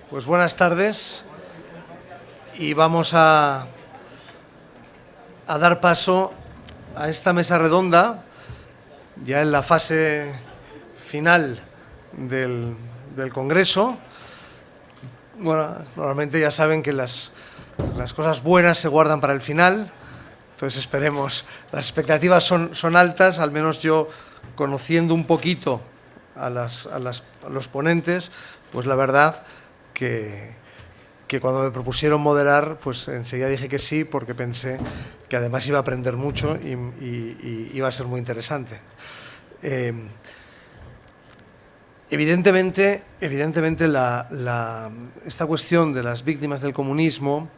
Pues buenas tardes y vamos a dar paso a esta mesa redonda, ya en la fase final del Congreso. Bueno, normalmente ya saben que las cosas buenas se guardan para el final, entonces esperemos. Las expectativas son altas, al menos yo, conociendo un poquito a los ponentes, pues la verdad que cuando me propusieron moderar, pues enseguida dije que sí, porque pensé que además iba a aprender mucho y iba a ser muy interesante. Evidentemente esta cuestión de las víctimas del comunismo,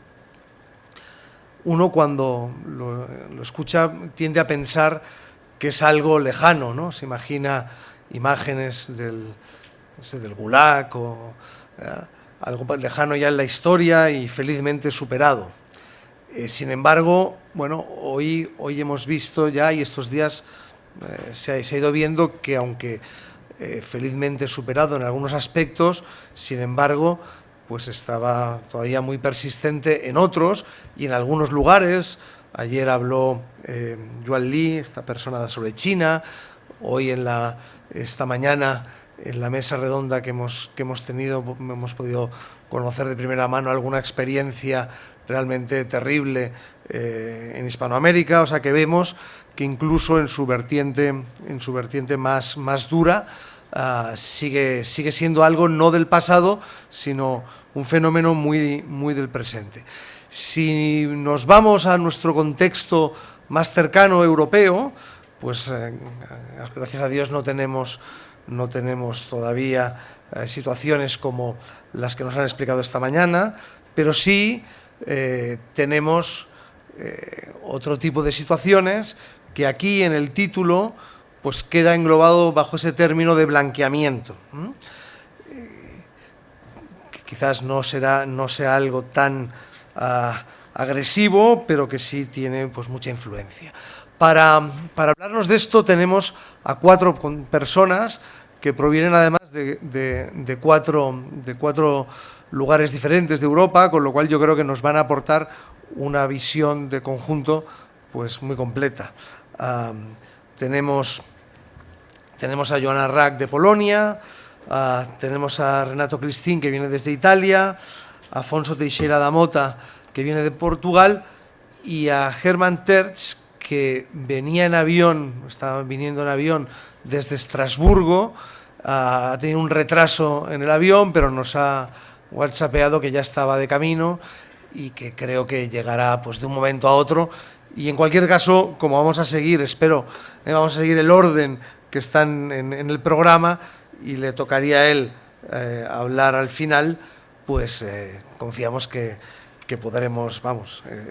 uno cuando lo escucha tiende a pensar que es algo lejano, ¿no? Se imagina imágenes del Gulag o algo lejano ya en la historia y felizmente superado. Sin embargo, bueno, hoy hemos visto ya, y estos días se ha ido viendo que aunque felizmente superado en algunos aspectos, sin embargo, pues estaba todavía muy persistente en otros y en algunos lugares. Ayer habló Yuan Li, esta persona sobre China. Hoy esta mañana en la mesa redonda que hemos tenido hemos podido conocer de primera mano alguna experiencia realmente terrible en Hispanoamérica. O sea que vemos que incluso en su vertiente más dura sigue siendo algo no del pasado, sino un fenómeno muy del presente. Si nos vamos a nuestro contexto más cercano europeo, pues gracias a Dios no tenemos todavía situaciones como las que nos han explicado esta mañana, pero sí tenemos otro tipo de situaciones que aquí en el título pues queda englobado bajo ese término de blanqueamiento, que quizás no sea algo tan agresivo, pero que sí tiene pues mucha influencia. Para hablarnos de esto tenemos a 4 personas que provienen además de cuatro lugares diferentes de Europa, con lo cual yo creo que nos van a aportar una visión de conjunto pues muy completa. Tenemos a Joanna Rack de Polonia, tenemos a Renato Cristín, que viene desde Italia, a Afonso Teixeira da Mota, que viene de Portugal, y a Hermann Tertsch, que estaba viniendo en avión desde Estrasburgo. Ha tenido un retraso en el avión, pero nos ha whatsappeado que ya estaba de camino y que creo que llegará pues de un momento a otro. Y en cualquier caso, como vamos a seguir el orden que está en el programa y le tocaría a él hablar al final, pues confiamos que podremos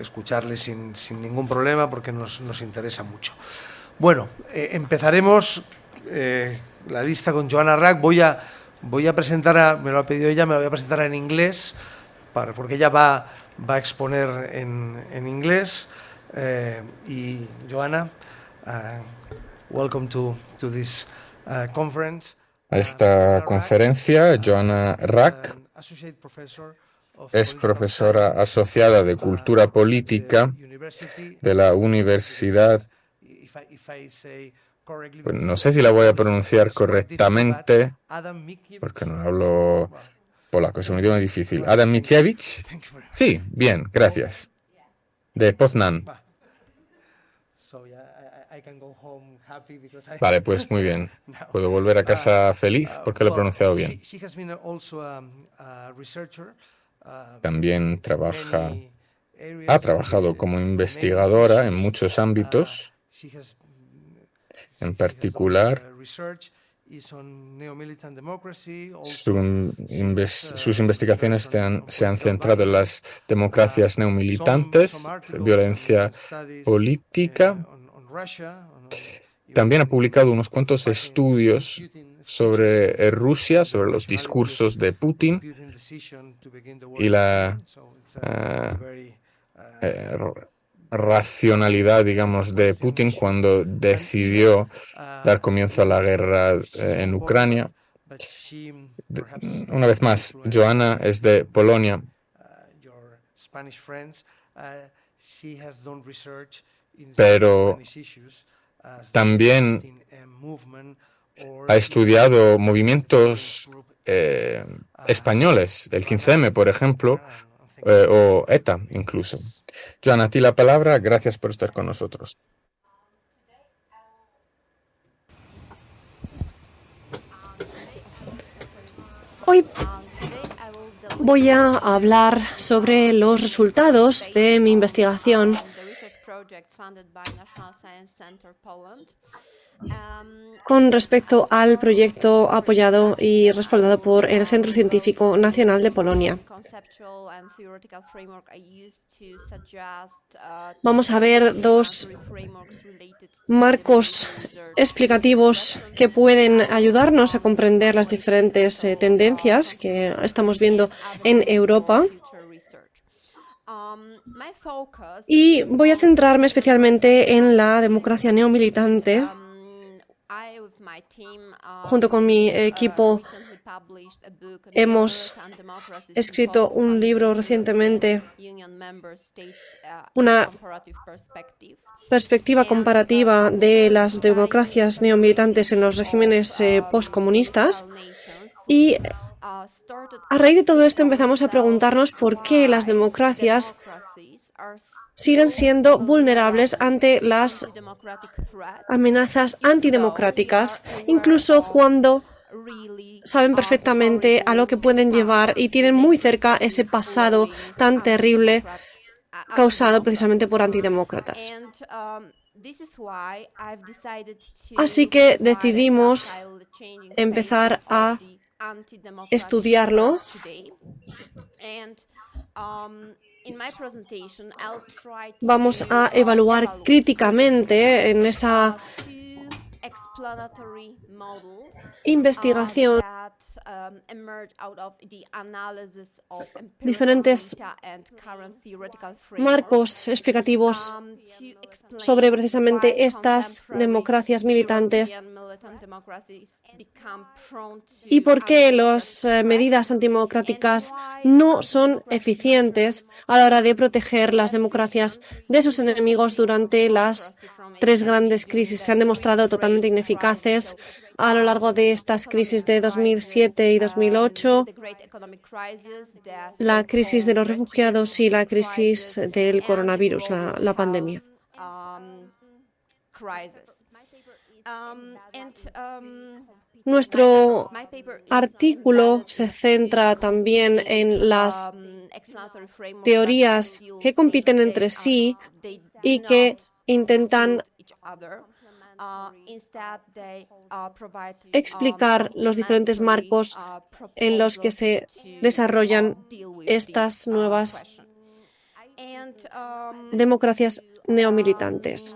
escucharle sin ningún problema, porque nos interesa mucho. Bueno, empezaremos la lista con Joanna Rack. Voy a presentar, me lo ha pedido ella, me lo voy a presentar en inglés, porque ella va a exponer en inglés. Y Joanna, welcome to this conference. A esta conferencia, Joanna Rack es profesora asociada de Cultura Política de la Universidad, pues no sé si la voy a pronunciar correctamente, porque no hablo polaco, es un idioma difícil. Adam Mickiewicz. Sí, bien, gracias. De Poznań. Vale, pues muy bien. Puedo volver a casa feliz porque lo he pronunciado bien. También ha trabajado como investigadora en muchos ámbitos. En particular, sus investigaciones se han centrado en las democracias neomilitantes, violencia política. También ha publicado unos cuantos estudios sobre Rusia, sobre los discursos de Putin y la racionalidad, digamos, de Putin cuando decidió dar comienzo a la guerra en Ucrania. Una vez más, Joanna es de Polonia, pero también ha estudiado movimientos españoles, el 15M, por ejemplo, o ETA incluso. Joanna, a ti la palabra. Gracias por estar con nosotros. Hoy voy a hablar sobre los resultados de mi investigación con respecto al proyecto apoyado y respaldado por el Centro Científico Nacional de Polonia. Vamos a ver dos marcos explicativos que pueden ayudarnos a comprender las diferentes tendencias que estamos viendo en Europa. Y voy a centrarme especialmente en la democracia neomilitante. Junto con mi equipo hemos escrito un libro recientemente, una perspectiva comparativa de las democracias neomilitantes en los regímenes postcomunistas. Y a raíz de todo esto empezamos a preguntarnos por qué las democracias siguen siendo vulnerables ante las amenazas antidemocráticas, incluso cuando saben perfectamente a lo que pueden llevar y tienen muy cerca ese pasado tan terrible causado precisamente por antidemócratas. Así que decidimos empezar a estudiarlo. Vamos a evaluar críticamente en esa investigación diferentes marcos explicativos sobre precisamente estas democracias militantes y por qué las medidas antidemocráticas no son eficientes a la hora de proteger las democracias de sus enemigos durante las tres grandes crisis. Se han demostrado totalmente ineficaces a lo largo de estas crisis de 2007 y 2008, la crisis de los refugiados y la crisis del coronavirus, la pandemia. Nuestro artículo se centra también en las teorías que compiten entre sí y que intentan explicar los diferentes marcos en los que se desarrollan estas nuevas democracias neomilitantes.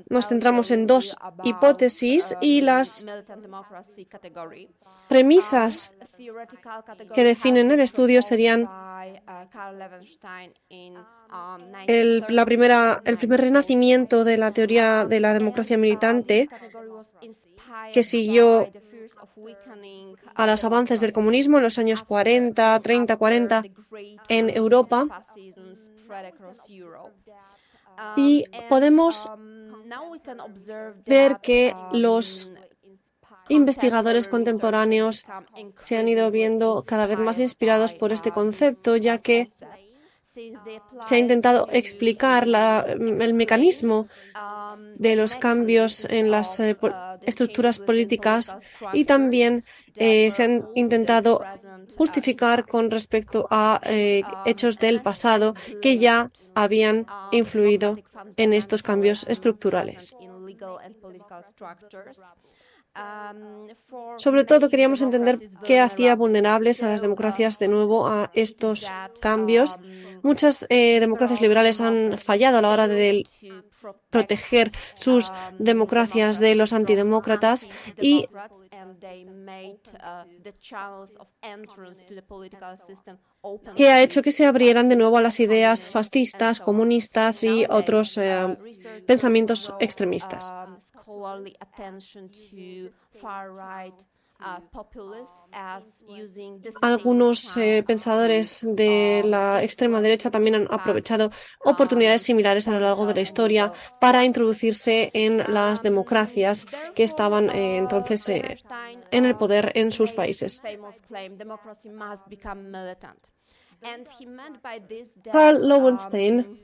Nos centramos en dos hipótesis y las premisas que definen el estudio serían el primer renacimiento de la teoría de la democracia militante, que siguió a los avances del comunismo en los años 30, 40 en Europa. Y podemos ver que los investigadores contemporáneos se han ido viendo cada vez más inspirados por este concepto, ya que se ha intentado explicar el mecanismo de los cambios en las estructuras políticas y también se han intentado justificar con respecto a hechos del pasado que ya habían influido en estos cambios estructurales. Sobre todo queríamos entender qué hacía vulnerables a las democracias de nuevo a estos cambios. Muchas democracias liberales han fallado a la hora de proteger sus democracias de los antidemócratas y que ha hecho que se abrieran de nuevo a las ideas fascistas, comunistas y otros pensamientos extremistas. Algunos pensadores de la extrema derecha también han aprovechado oportunidades similares a lo largo de la historia para introducirse en las democracias que estaban entonces en el poder en sus países. Karl Loewenstein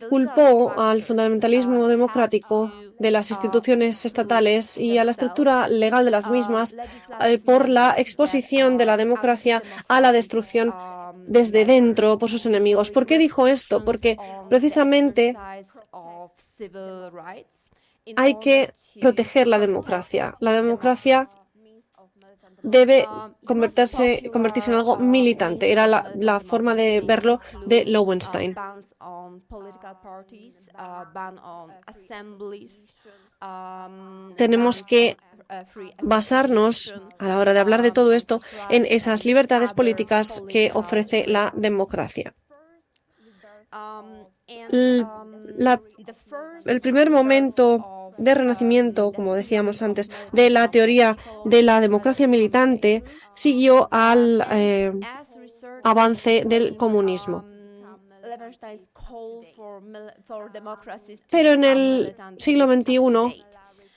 culpó al fundamentalismo democrático de las instituciones estatales y a la estructura legal de las mismas por la exposición de la democracia a la destrucción desde dentro por sus enemigos. ¿Por qué dijo esto? Porque precisamente hay que proteger la democracia. La democracia debe convertirse en algo militante. Era la forma de verlo de Loewenstein. Tenemos que basarnos, a la hora de hablar de todo esto, en esas libertades políticas que ofrece la democracia. El primer momento de renacimiento, como decíamos antes, de la teoría de la democracia militante siguió al avance del comunismo. Pero en el siglo XXI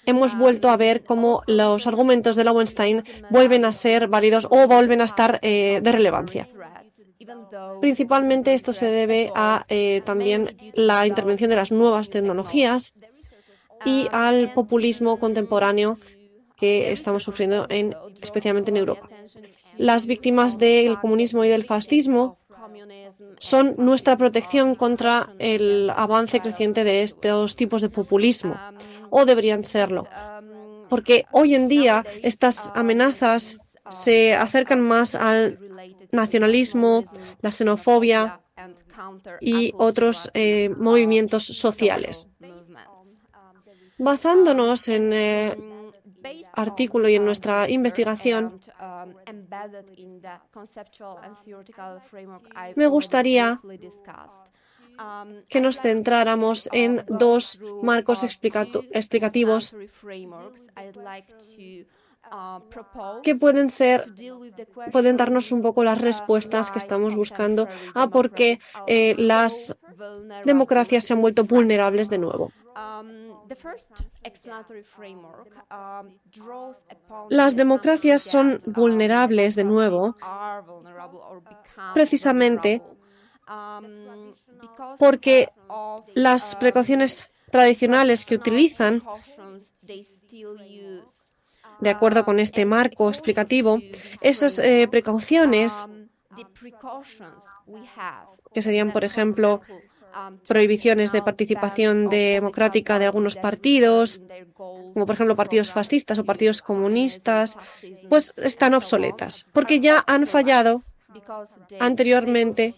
hemos vuelto a ver cómo los argumentos de Loewenstein vuelven a ser válidos o vuelven a estar de relevancia. Principalmente esto se debe a también la intervención de las nuevas tecnologías y al populismo contemporáneo que estamos sufriendo especialmente en Europa. Las víctimas del comunismo y del fascismo son nuestra protección contra el avance creciente de estos tipos de populismo, o deberían serlo, porque hoy en día estas amenazas se acercan más al nacionalismo, la xenofobia y otros movimientos sociales. Basándonos en el artículo y en nuestra investigación, me gustaría que nos centráramos en dos marcos explicativos que pueden darnos un poco las respuestas que estamos buscando a por qué las democracias se han vuelto vulnerables de nuevo. Las democracias son vulnerables de nuevo precisamente porque las precauciones tradicionales que utilizan, de acuerdo con este marco explicativo, esas precauciones, que serían, por ejemplo, prohibiciones de participación democrática de algunos partidos, como por ejemplo partidos fascistas o partidos comunistas, pues están obsoletas, porque ya han fallado anteriormente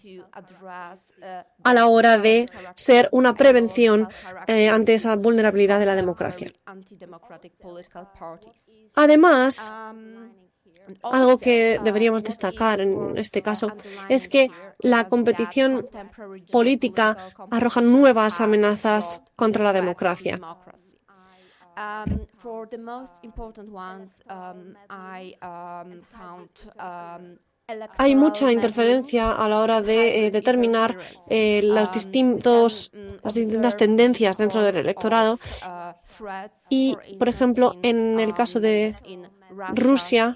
a la hora de ser una prevención ante esa vulnerabilidad de la democracia. Además, algo que deberíamos destacar en este caso es que la competición política arroja nuevas amenazas contra la democracia. Hay mucha interferencia a la hora de determinar las distintas tendencias dentro del electorado y, por ejemplo, en el caso de Rusia,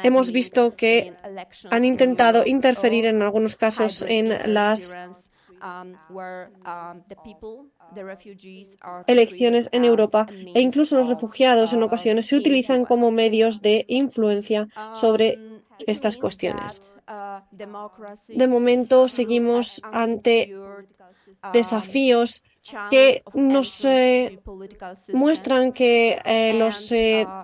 hemos visto que han intentado interferir en algunos casos en las elecciones en Europa e incluso los refugiados en ocasiones se utilizan como medios de influencia sobre estas cuestiones. De momento seguimos ante desafíos que nos muestran que los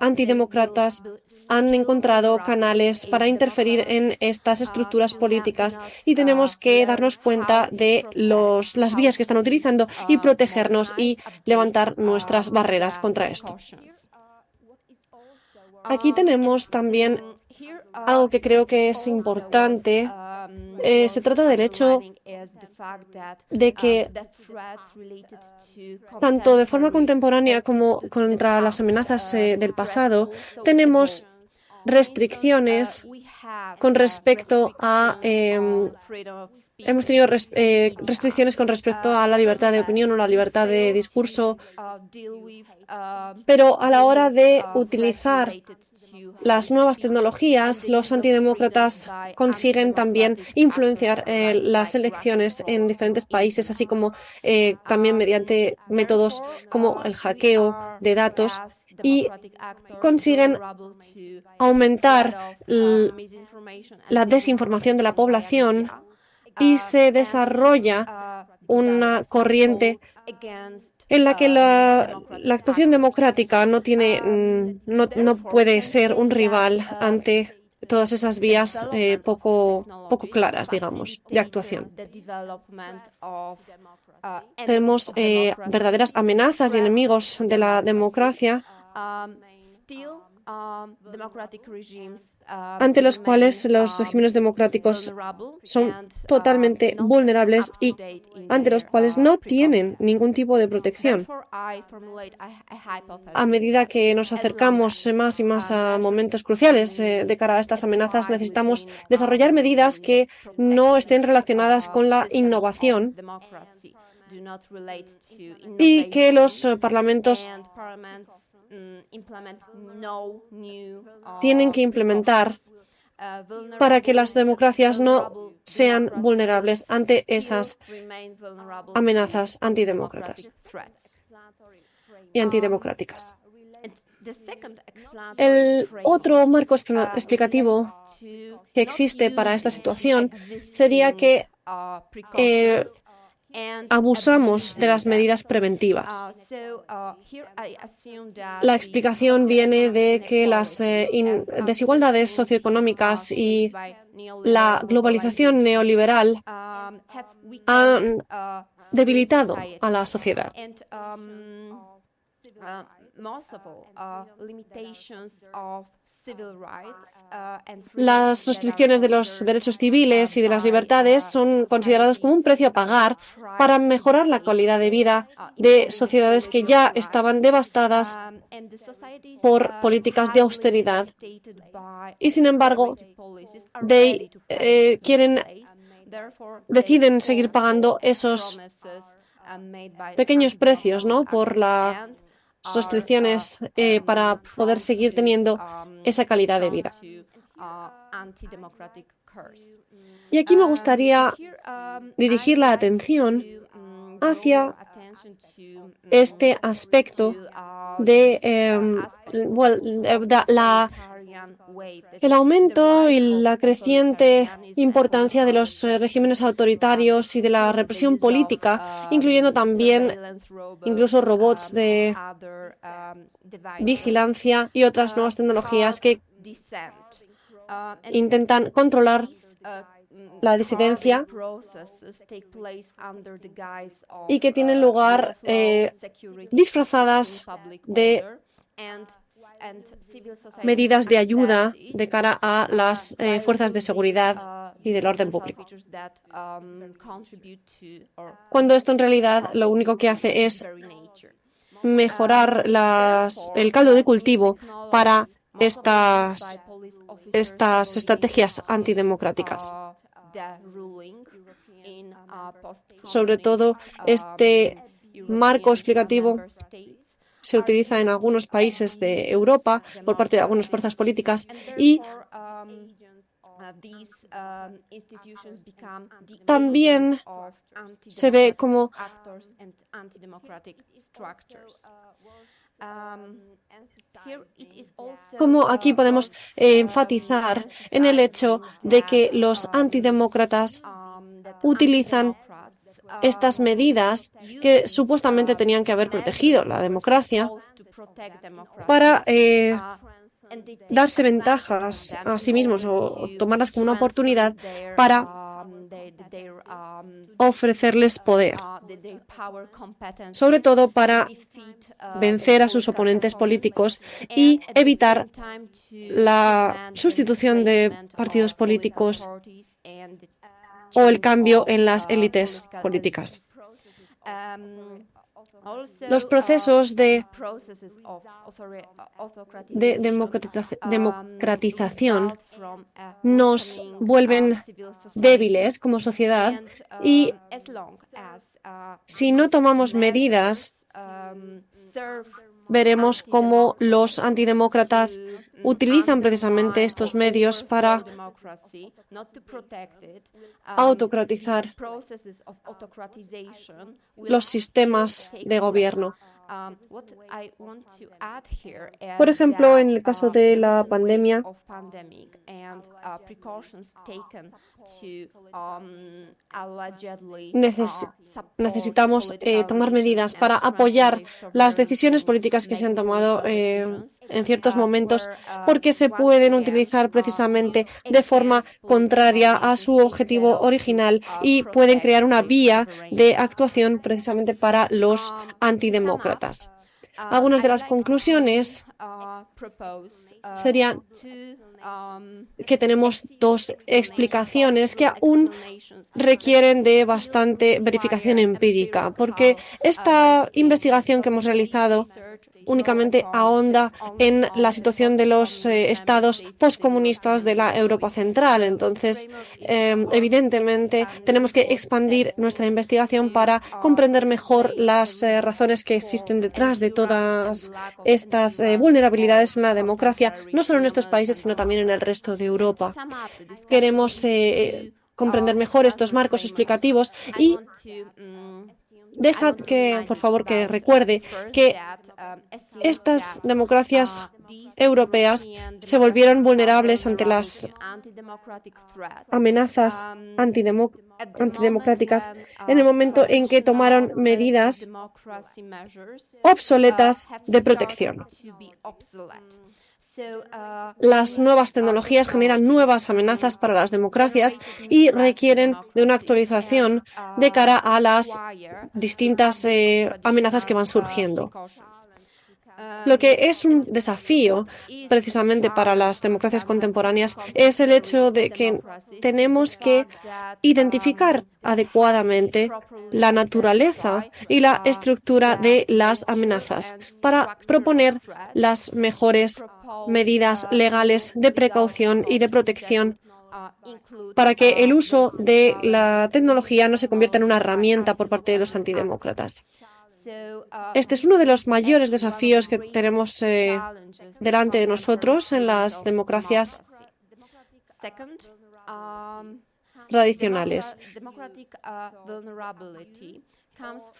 antidemócratas han encontrado canales para interferir en estas estructuras políticas y tenemos que darnos cuenta de las vías que están utilizando y protegernos y levantar nuestras barreras contra esto. Aquí tenemos también algo que creo que es importante. Se trata del hecho de que tanto de forma contemporánea como contra las amenazas del pasado, tenemos restricciones con respecto a hemos tenido restricciones con respecto a la libertad de opinión o la libertad de discurso, pero a la hora de utilizar las nuevas tecnologías, los antidemócratas consiguen también influenciar las elecciones en diferentes países, así como también mediante métodos como el hackeo de datos, y consiguen aumentar la desinformación de la población y se desarrolla una corriente en la que la actuación democrática no puede ser un rival ante todas esas vías poco claras, digamos, de actuación. Tenemos verdaderas amenazas y enemigos de la democracia ante los cuales los regímenes democráticos son totalmente vulnerables y ante los cuales no tienen ningún tipo de protección. A medida que nos acercamos más y más a momentos cruciales de cara a estas amenazas, necesitamos desarrollar medidas que no estén relacionadas con la innovación y que los parlamentos tienen que implementar para que las democracias no sean vulnerables ante esas amenazas antidemócratas y antidemocráticas. El otro marco explicativo que existe para esta situación sería que abusamos de las medidas preventivas. La explicación viene de que las desigualdades socioeconómicas y la globalización neoliberal han debilitado a la sociedad. Las restricciones de los derechos civiles y de las libertades son considerados como un precio a pagar para mejorar la calidad de vida de sociedades que ya estaban devastadas por políticas de austeridad y, sin embargo, deciden seguir pagando esos pequeños precios, ¿no?, por las restricciones para poder seguir teniendo esa calidad de vida. Y aquí me gustaría dirigir la atención hacia este aspecto de el aumento y la creciente importancia de los regímenes autoritarios y de la represión política, incluyendo también incluso robots de vigilancia y otras nuevas tecnologías que intentan controlar la disidencia y que tienen lugar disfrazadas de medidas de ayuda de cara a las fuerzas de seguridad y del orden público. Cuando esto en realidad lo único que hace es mejorar el caldo de cultivo para estas estrategias antidemocráticas. Sobre todo, este marco explicativo se utiliza en algunos países de Europa por parte de algunas fuerzas políticas y también se ve como aquí podemos enfatizar en el hecho de que los antidemócratas utilizan estas medidas que supuestamente tenían que haber protegido la democracia para darse ventajas a sí mismos o tomarlas como una oportunidad para ofrecerles poder, sobre todo para vencer a sus oponentes políticos y evitar la sustitución de partidos políticos o el cambio en las élites políticas. Los procesos de democratización nos vuelven débiles como sociedad y si no tomamos medidas, veremos cómo los antidemócratas utilizan precisamente estos medios para autocratizar los sistemas de gobierno. Por ejemplo, en el caso de la pandemia, necesitamos tomar medidas para apoyar las decisiones políticas que se han tomado en ciertos momentos, porque se pueden utilizar precisamente de forma contraria a su objetivo original y pueden crear una vía de actuación precisamente para los antidemócratas. Algunas de las conclusiones serían que tenemos dos explicaciones que aún requieren de bastante verificación empírica, porque esta investigación que hemos realizado únicamente ahonda en la situación de los estados postcomunistas de la Europa Central. Entonces, evidentemente, tenemos que expandir nuestra investigación para comprender mejor las razones que existen detrás de todas estas vulnerabilidades en la democracia, no solo en estos países, sino también en el resto de Europa. Queremos comprender mejor estos marcos explicativos y dejad que, por favor, que recuerde que estas democracias europeas se volvieron vulnerables ante las amenazas antidemocráticas en el momento en que tomaron medidas obsoletas de protección. Las nuevas tecnologías generan nuevas amenazas para las democracias y requieren de una actualización de cara a las distintas amenazas que van surgiendo. Lo que es un desafío precisamente para las democracias contemporáneas es el hecho de que tenemos que identificar adecuadamente la naturaleza y la estructura de las amenazas para proponer las mejores medidas legales de precaución y de protección para que el uso de la tecnología no se convierta en una herramienta por parte de los antidemócratas. Este es uno de los mayores desafíos que tenemos delante de nosotros en las democracias tradicionales.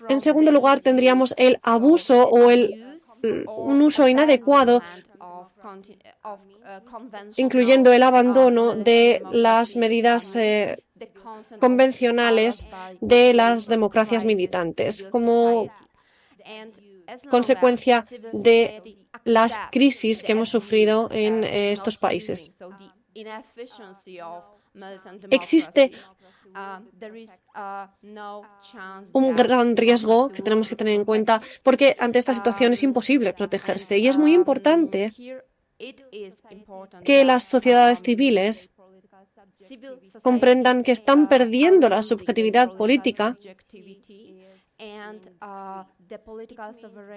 En segundo lugar, tendríamos el abuso o un uso inadecuado, incluyendo el abandono de las medidas convencionales de las democracias militantes, como consecuencia de las crisis que hemos sufrido en estos países. Existe un gran riesgo que tenemos que tener en cuenta porque ante esta situación es imposible protegerse y es muy importante que las sociedades civiles comprendan que están perdiendo la subjetividad política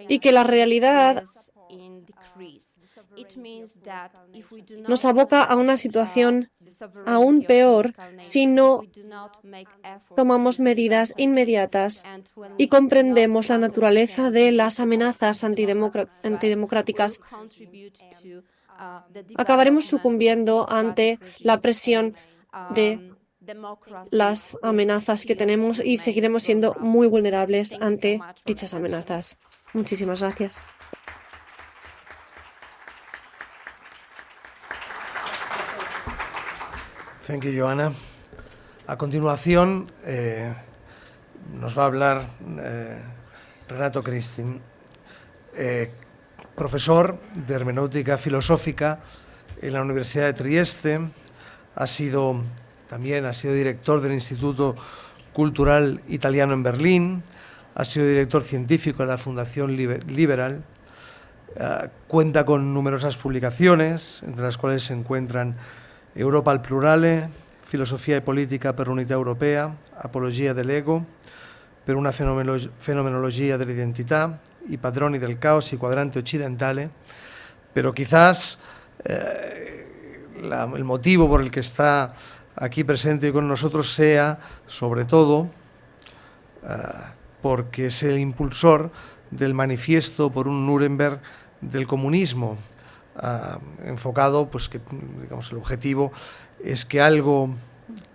y que la realidad nos aboca a una situación aún peor si no tomamos medidas inmediatas y comprendemos la naturaleza de las amenazas antidemocráticas. Acabaremos sucumbiendo ante la presión de las amenazas que tenemos y seguiremos siendo muy vulnerables ante dichas amenazas. Muchísimas gracias. Thank you, Joanna. A continuación, nos va a hablar Renato Cristin, profesor de hermenéutica filosófica en la Universidad de Trieste, ha sido director del Instituto Cultural Italiano en Berlín, ha sido director científico de la Fundación Liberal, cuenta con numerosas publicaciones, entre las cuales se encuentran Europa al plurale, Filosofia e politica per l'unità europea, Apologia dell'ego, per una fenomenologia dell'identità, I padroni del caos y Cuadrante occidentale, pero quizás el motivo por el que está aquí presente con nosotros sea, sobre todo, porque es el impulsor del manifiesto por un Nuremberg del comunismo, enfocado, pues que, digamos, el objetivo es que algo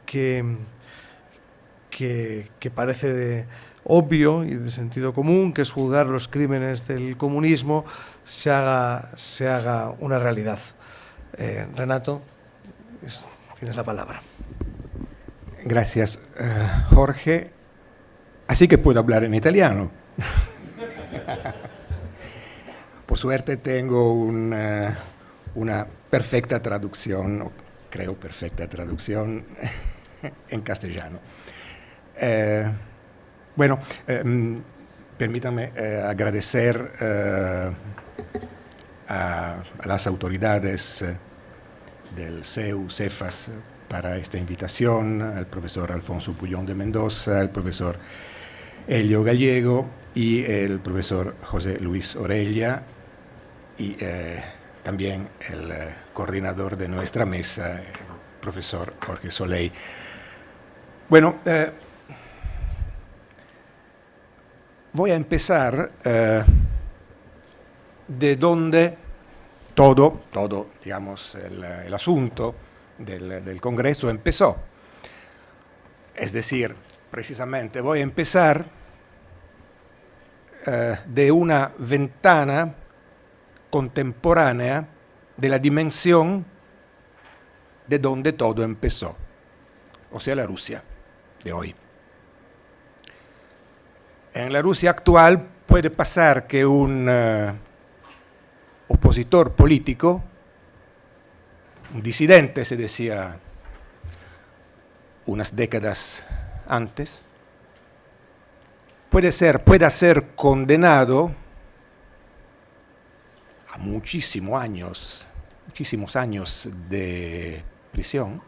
que parece obvio y de sentido común, que es juzgar los crímenes del comunismo, se haga una realidad. Renato, tienes la palabra. Gracias, Jorge. Así que puedo hablar en italiano. Por suerte tengo una perfecta traducción, o creo perfecta traducción, en castellano. Permítanme agradecer a las autoridades del CEU, Cefas, para esta invitación, al profesor Alfonso Pullón de Mendoza, al profesor Elio Gallego y el profesor José Luis Orella, y también el coordinador de nuestra mesa, el profesor Jorge Soleil. Bueno, voy a empezar de donde todo, digamos, el asunto del Congreso empezó. Es decir, precisamente voy a empezar de una ventana contemporánea de la dimensión de donde todo empezó, o sea, la Rusia de hoy. En la Rusia actual puede pasar que un opositor político, un disidente, se decía unas décadas antes, pueda ser condenado a muchísimos años de prisión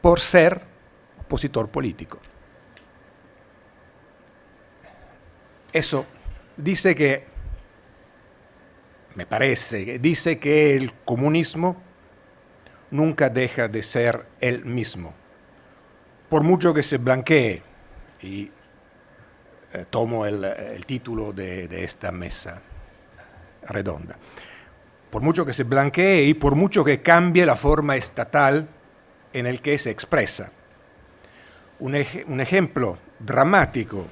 por ser opositor político. Eso dice que el comunismo nunca deja de ser el mismo. Por mucho que se blanquee, y tomo el título de esta mesa redonda, por mucho que se blanquee y por mucho que cambie la forma estatal en el que se expresa. Un ejemplo dramático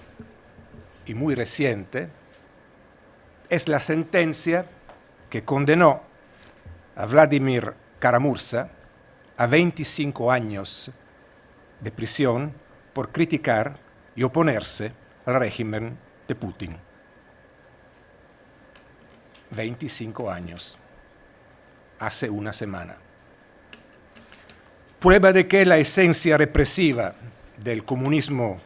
y muy reciente es la sentencia que condenó a Vladimir Kara-Murza a 25 años de prisión por criticar y oponerse al régimen de Putin. 25 años, hace una semana. Prueba de que la esencia represiva del comunismo,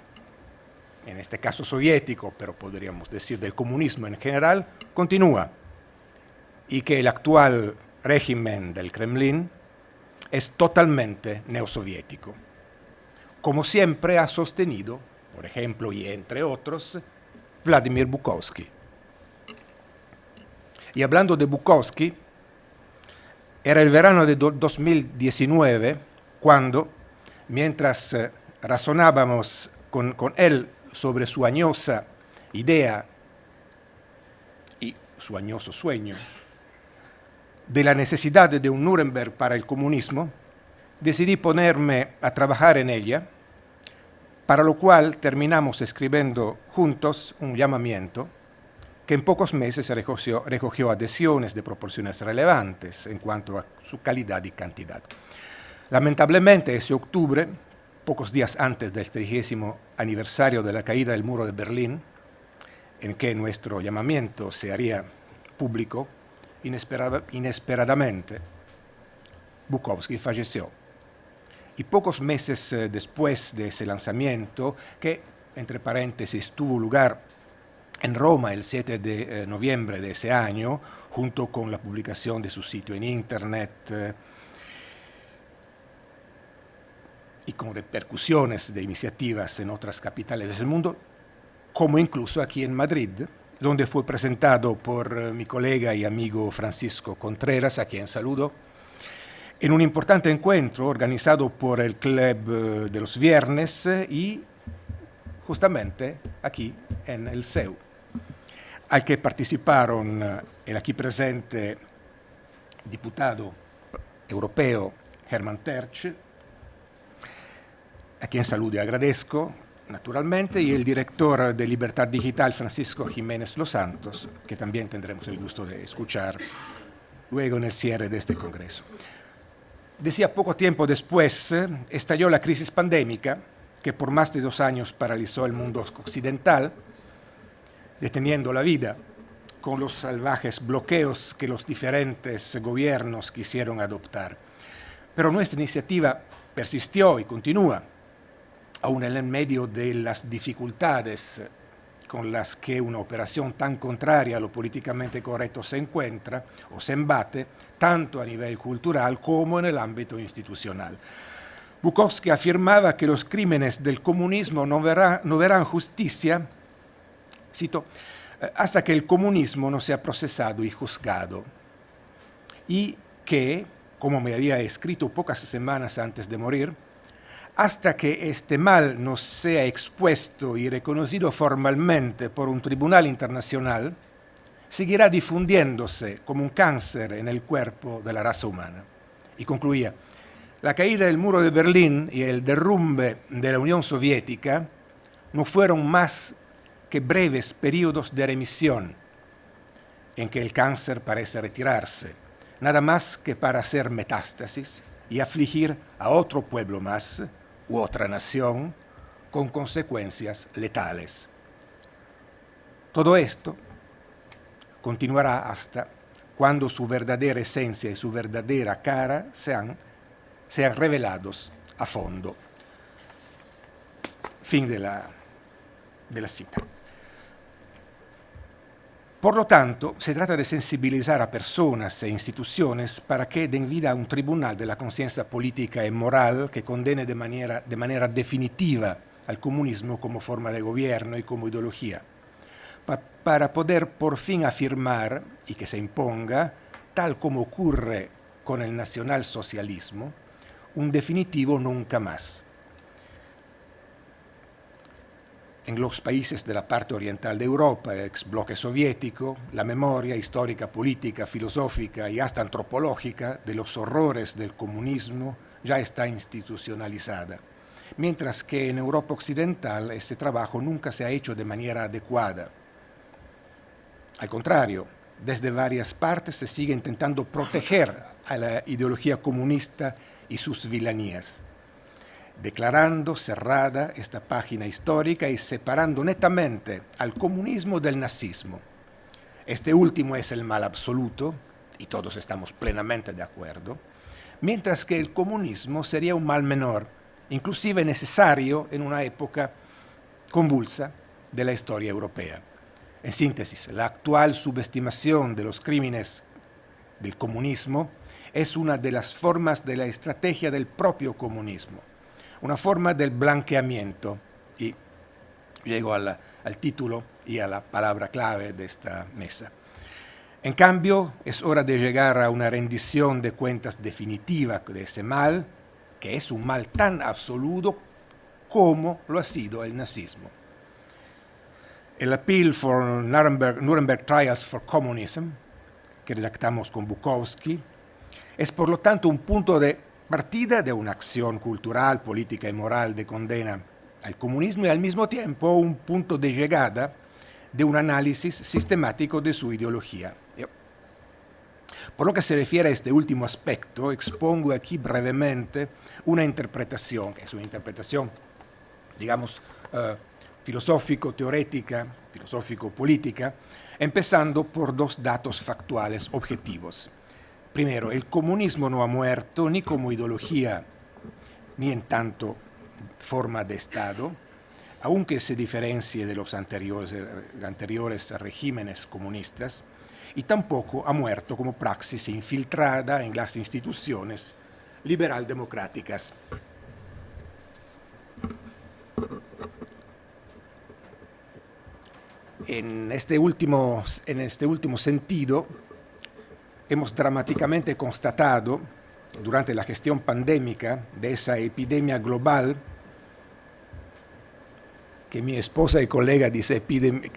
en este caso soviético, pero podríamos decir del comunismo en general, continúa, y que el actual régimen del Kremlin es totalmente neosoviético, como siempre ha sostenido, por ejemplo, y entre otros, Vladimir Bukovsky. Y hablando de Bukovsky, era el verano de 2019 cuando, mientras razonábamos con él sobre su añosa idea y su añoso sueño de la necesidad de un Nuremberg para el comunismo, decidí ponerme a trabajar en ella, para lo cual terminamos escribiendo juntos un llamamiento que en pocos meses recogió adhesiones de proporciones relevantes en cuanto a su calidad y cantidad. Lamentablemente, ese octubre pocos días antes del 30º aniversario de la caída del muro de Berlín, en que nuestro llamamiento se haría público, inesperadamente, Bukowski falleció. Y pocos meses después de ese lanzamiento, que entre paréntesis tuvo lugar en Roma el 7 de noviembre de ese año, junto con la publicación de su sitio en Internet y con repercusiones de iniciativas en otras capitales del mundo, como incluso aquí en Madrid, donde fue presentado por mi colega y amigo Francisco Contreras, a quien saludo, en un importante encuentro organizado por el Club de los Viernes y justamente aquí en el CEU, al que participaron el aquí presente diputado europeo Hermann Tertsch, a quien saludo y agradezco, naturalmente, y el director de Libertad Digital, Francisco Jiménez Los Santos, que también tendremos el gusto de escuchar luego en el cierre de este congreso. Decía, poco tiempo después estalló la crisis pandémica que por más de 2 años paralizó el mundo occidental, deteniendo la vida con los salvajes bloqueos que los diferentes gobiernos quisieron adoptar. Pero nuestra iniciativa persistió y continúa, aún en el medio de las dificultades con las que una operación tan contraria a lo políticamente correcto se encuentra o se embate, tanto a nivel cultural como en el ámbito institucional. Bukowski afirmaba que los crímenes del comunismo no verán justicia, cito, hasta que el comunismo no sea procesado y juzgado, y que, como me había escrito pocas semanas antes de morir, hasta que este mal no sea expuesto y reconocido formalmente por un tribunal internacional, seguirá difundiéndose como un cáncer en el cuerpo de la raza humana. Y concluía, la caída del muro de Berlín y el derrumbe de la Unión Soviética no fueron más que breves periodos de remisión en que el cáncer parece retirarse, nada más que para hacer metástasis y afligir a otro pueblo más u otra nación con consecuencias letales. Todo esto continuará hasta cuando su verdadera esencia y su verdadera cara sean revelados a fondo. Fin de la cita. Por lo tanto, se trata de sensibilizar a personas e instituciones para que den vida a un tribunal de la conciencia política y moral que condene de manera definitiva al comunismo como forma de gobierno y como ideología, para poder por fin afirmar y que se imponga, tal como ocurre con el nacionalsocialismo, un definitivo nunca más. En los países de la parte oriental de Europa, el ex bloque soviético, la memoria histórica, política, filosófica y hasta antropológica de los horrores del comunismo ya está institucionalizada, mientras que en Europa occidental ese trabajo nunca se ha hecho de manera adecuada. Al contrario, desde varias partes se sigue intentando proteger a la ideología comunista y sus vilanías, declarando cerrada esta página histórica y separando netamente al comunismo del nazismo. Este último es el mal absoluto, y todos estamos plenamente de acuerdo, mientras que el comunismo sería un mal menor, inclusive necesario en una época convulsa de la historia europea. En síntesis, la actual subestimación de los crímenes del comunismo es una de las formas de la estrategia del propio comunismo, una forma del blanqueamiento, y llego al título y a la palabra clave de esta mesa. En cambio, es hora de llegar a una rendición de cuentas definitiva de ese mal, que es un mal tan absoluto como lo ha sido el nazismo. El Appeal for Nuremberg Trials for Communism, que redactamos con Bukowski, es por lo tanto un punto de partida de una acción cultural, política y moral de condena al comunismo y al mismo tiempo un punto de llegada de un análisis sistemático de su ideología. Por lo que se refiere a este último aspecto, expongo aquí brevemente una interpretación, que es una interpretación, digamos, filosófico-teórica, filosófico-política, empezando por dos datos factuales objetivos. Primero, el comunismo no ha muerto ni como ideología, ni en tanto forma de Estado, aunque se diferencie de los anteriores regímenes comunistas, y tampoco ha muerto como praxis infiltrada en las instituciones liberal-democráticas. En este último sentido, hemos dramáticamente constatado, durante la gestión pandémica de esa epidemia global, que mi esposa y colega dice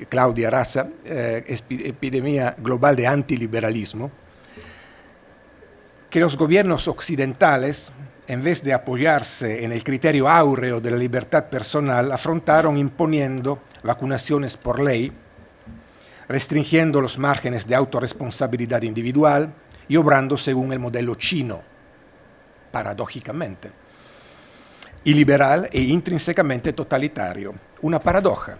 Claudia Raza, epidemia global de antiliberalismo, que los gobiernos occidentales, en vez de apoyarse en el criterio áureo de la libertad personal, afrontaron imponiendo vacunaciones por ley, restringiendo los márgenes de autorresponsabilidad individual y obrando según el modelo chino, paradójicamente, iliberal e intrínsecamente totalitario. Una paradoja,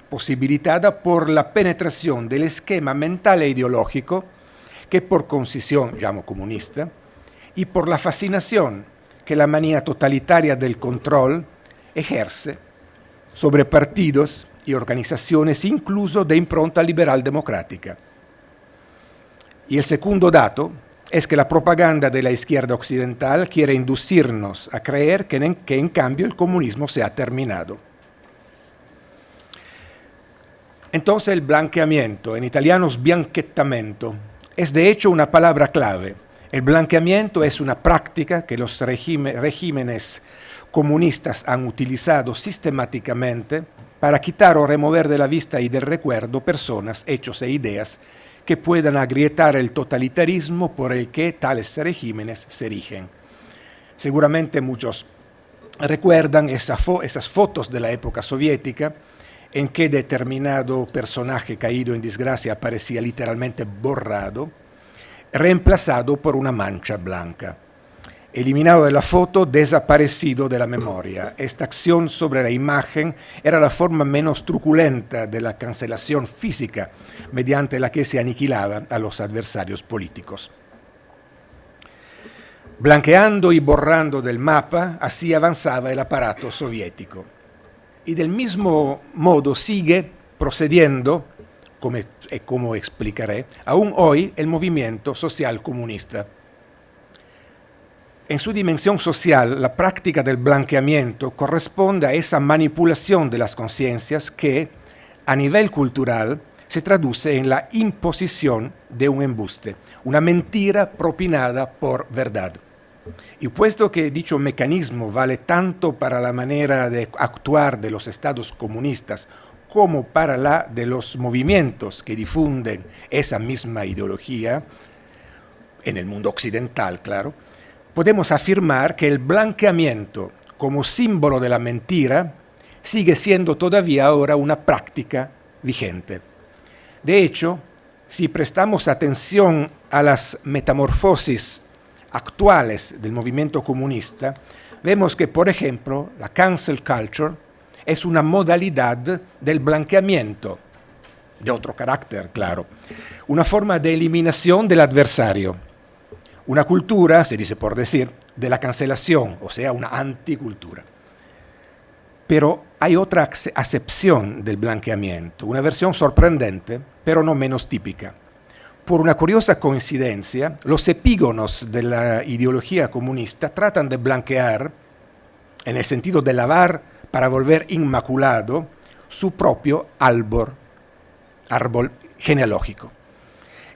posibilitada por la penetración del esquema mental e ideológico que por concisión llamo comunista y por la fascinación que la manía totalitaria del control ejerce sobre partidos y organizaciones incluso de impronta liberal democrática. Y el segundo dato es que la propaganda de la izquierda occidental quiere inducirnos a creer que en cambio el comunismo se ha terminado. Entonces el blanqueamiento, en italiano sbianchettamento, es de hecho una palabra clave. El blanqueamiento es una práctica que los regímenes comunistas han utilizado sistemáticamente para quitar o remover de la vista y del recuerdo personas, hechos e ideas que puedan agrietar el totalitarismo por el que tales regímenes se erigen. Seguramente muchos recuerdan esas fotos de la época soviética en que determinado personaje caído en desgracia aparecía literalmente borrado, reemplazado por una mancha blanca. Eliminado de la foto, desaparecido de la memoria. Esta acción sobre la imagen era la forma menos truculenta de la cancelación física mediante la que se aniquilaba a los adversarios políticos. Blanqueando y borrando del mapa, así avanzaba el aparato soviético. Y del mismo modo sigue procediendo, como explicaré, aún hoy el movimiento social comunista. En su dimensión social, la práctica del blanqueamiento corresponde a esa manipulación de las conciencias que, a nivel cultural, se traduce en la imposición de un embuste, una mentira propinada por verdad. Y puesto que dicho mecanismo vale tanto para la manera de actuar de los estados comunistas como para la de los movimientos que difunden esa misma ideología, en el mundo occidental, claro, podemos afirmar que el blanqueamiento como símbolo de la mentira sigue siendo todavía ahora una práctica vigente. De hecho, si prestamos atención a las metamorfosis actuales del movimiento comunista, vemos que, por ejemplo, la cancel culture es una modalidad del blanqueamiento, de otro carácter, claro, una forma de eliminación del adversario, una cultura, se dice por decir, de la cancelación, o sea, una anticultura. Pero hay otra acepción del blanqueamiento, una versión sorprendente, pero no menos típica. Por una curiosa coincidencia, los epígonos de la ideología comunista tratan de blanquear, en el sentido de lavar para volver inmaculado, su propio árbol genealógico,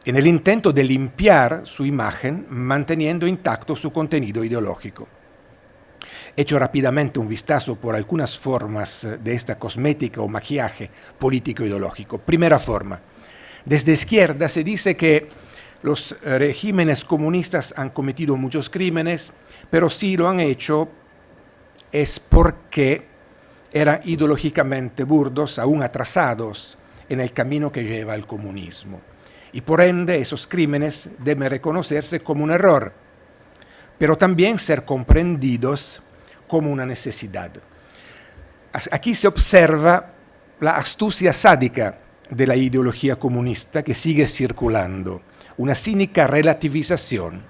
en el intento de limpiar su imagen, manteniendo intacto su contenido ideológico. Echo rápidamente un vistazo por algunas formas de esta cosmética o maquillaje político-ideológico. Primera forma. Desde izquierda se dice que los regímenes comunistas han cometido muchos crímenes, pero si lo han hecho es porque eran ideológicamente burdos, aún atrasados en el camino que lleva al comunismo. y por ende esos crímenes deben reconocerse como un error, pero también ser comprendidos como una necesidad. Aquí se observa la astucia sádica de la ideología comunista que sigue circulando, una cínica relativización.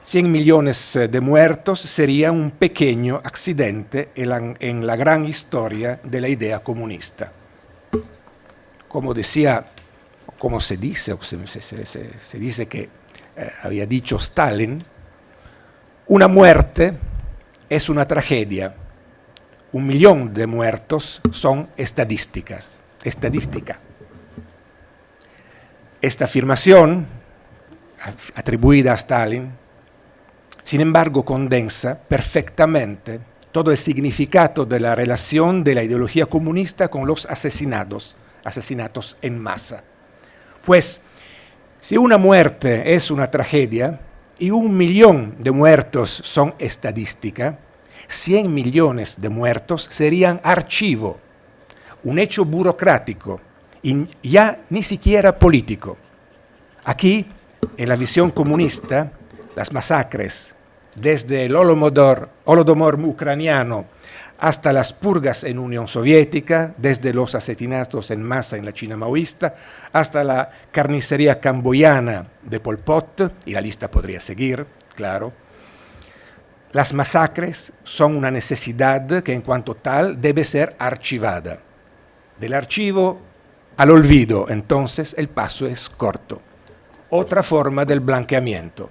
100 millones de muertos sería un pequeño accidente en la gran historia de la idea comunista. Como se dice que había dicho Stalin, una muerte es una tragedia. 1 millón de muertos son estadística. Esta afirmación, atribuida a Stalin, sin embargo, condensa perfectamente todo el significado de la relación de la ideología comunista con los asesinatos en masa. Pues, si una muerte es una tragedia y 1 millón de muertos son estadística, 100 millones de muertos serían archivo, un hecho burocrático y ya ni siquiera político. Aquí, en la visión comunista, las masacres, desde el Holodomor ucraniano hasta las purgas en Unión Soviética, desde los asesinatos en masa en la China maoísta, hasta la carnicería camboyana de Pol Pot, y la lista podría seguir, claro. Las masacres son una necesidad que en cuanto tal debe ser archivada. Del archivo al olvido, entonces, el paso es corto. Otra forma del blanqueamiento.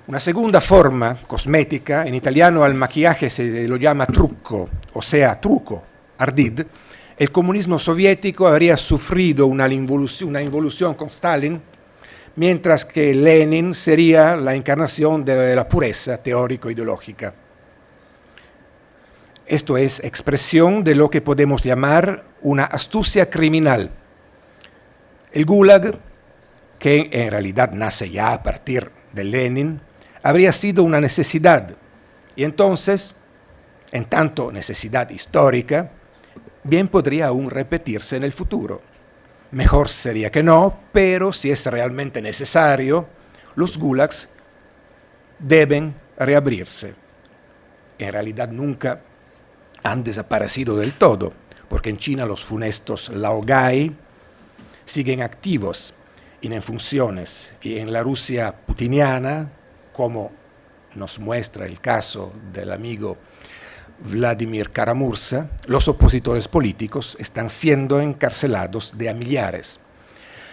Una segunda forma cosmética, en italiano al maquillaje se lo llama trucco, o sea, truco, ardid. El comunismo soviético habría sufrido una involución con Stalin, mientras que Lenin sería la encarnación de la pureza teórico-ideológica. Esto es expresión de lo que podemos llamar una astucia criminal. El Gulag, que en realidad nace ya a partir de Lenin, habría sido una necesidad, y entonces, en tanto necesidad histórica, bien podría aún repetirse en el futuro. Mejor sería que no, pero si es realmente necesario, los gulags deben reabrirse. En realidad nunca han desaparecido del todo, porque en China los funestos laogai siguen activos en funciones, y en la Rusia putiniana, como nos muestra el caso del amigo Vladimir Karamurza, los opositores políticos están siendo encarcelados de a millares.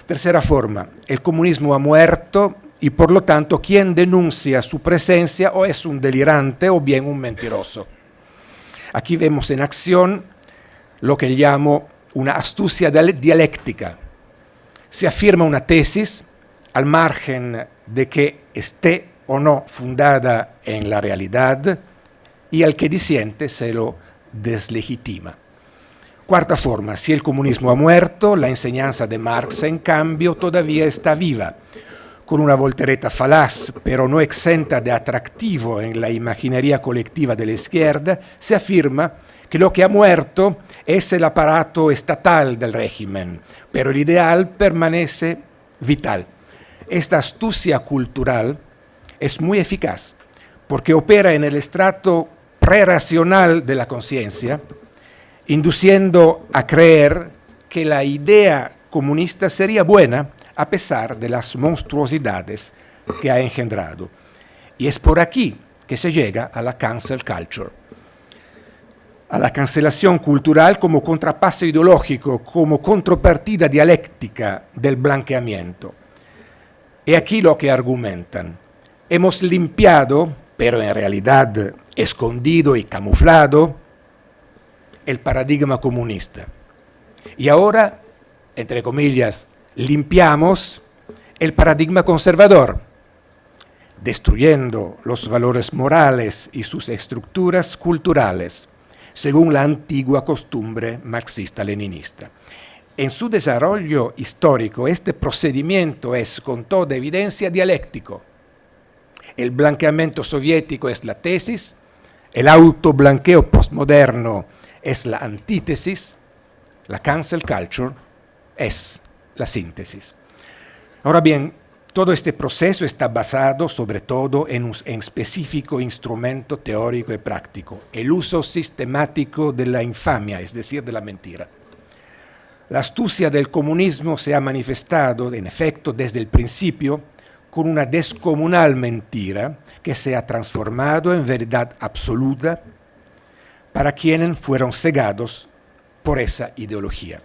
Tercera forma, el comunismo ha muerto y por lo tanto quien denuncia su presencia o es un delirante o bien un mentiroso. Aquí vemos en acción lo que llamo una astucia dialéctica. Se afirma una tesis al margen de que esté o no fundada en la realidad, y al que disiente se lo deslegitima. Cuarta forma, si el comunismo ha muerto, la enseñanza de Marx, en cambio, todavía está viva, con una voltereta falaz, pero no exenta de atractivo en la imaginería colectiva de la izquierda, se afirma que lo que ha muerto es el aparato estatal del régimen, pero el ideal permanece vital. Esta astucia cultural es muy eficaz porque opera en el estrato preracional de la conciencia, induciendo a creer que la idea comunista sería buena a pesar de las monstruosidades que ha engendrado. Y es por aquí que se llega a la cancel culture, a la cancelación cultural como contrapaso ideológico, como contrapartida dialéctica del blanqueamiento. Y aquí lo que argumentan. Hemos limpiado, pero en realidad escondido y camuflado, el paradigma comunista. Y ahora, entre comillas, limpiamos el paradigma conservador, destruyendo los valores morales y sus estructuras culturales, según la antigua costumbre marxista-leninista. En su desarrollo histórico, este procedimiento es con toda evidencia dialéctico. El blanqueamiento soviético es la tesis, el autoblanqueo postmoderno es la antítesis, la cancel culture es la síntesis. Ahora bien, todo este proceso está basado sobre todo en un específico instrumento teórico y práctico, el uso sistemático de la infamia, es decir, de la mentira. La astucia del comunismo se ha manifestado, en efecto, desde el principio, con una descomunal mentira que se ha transformado en verdad absoluta para quienes fueron cegados por esa ideología.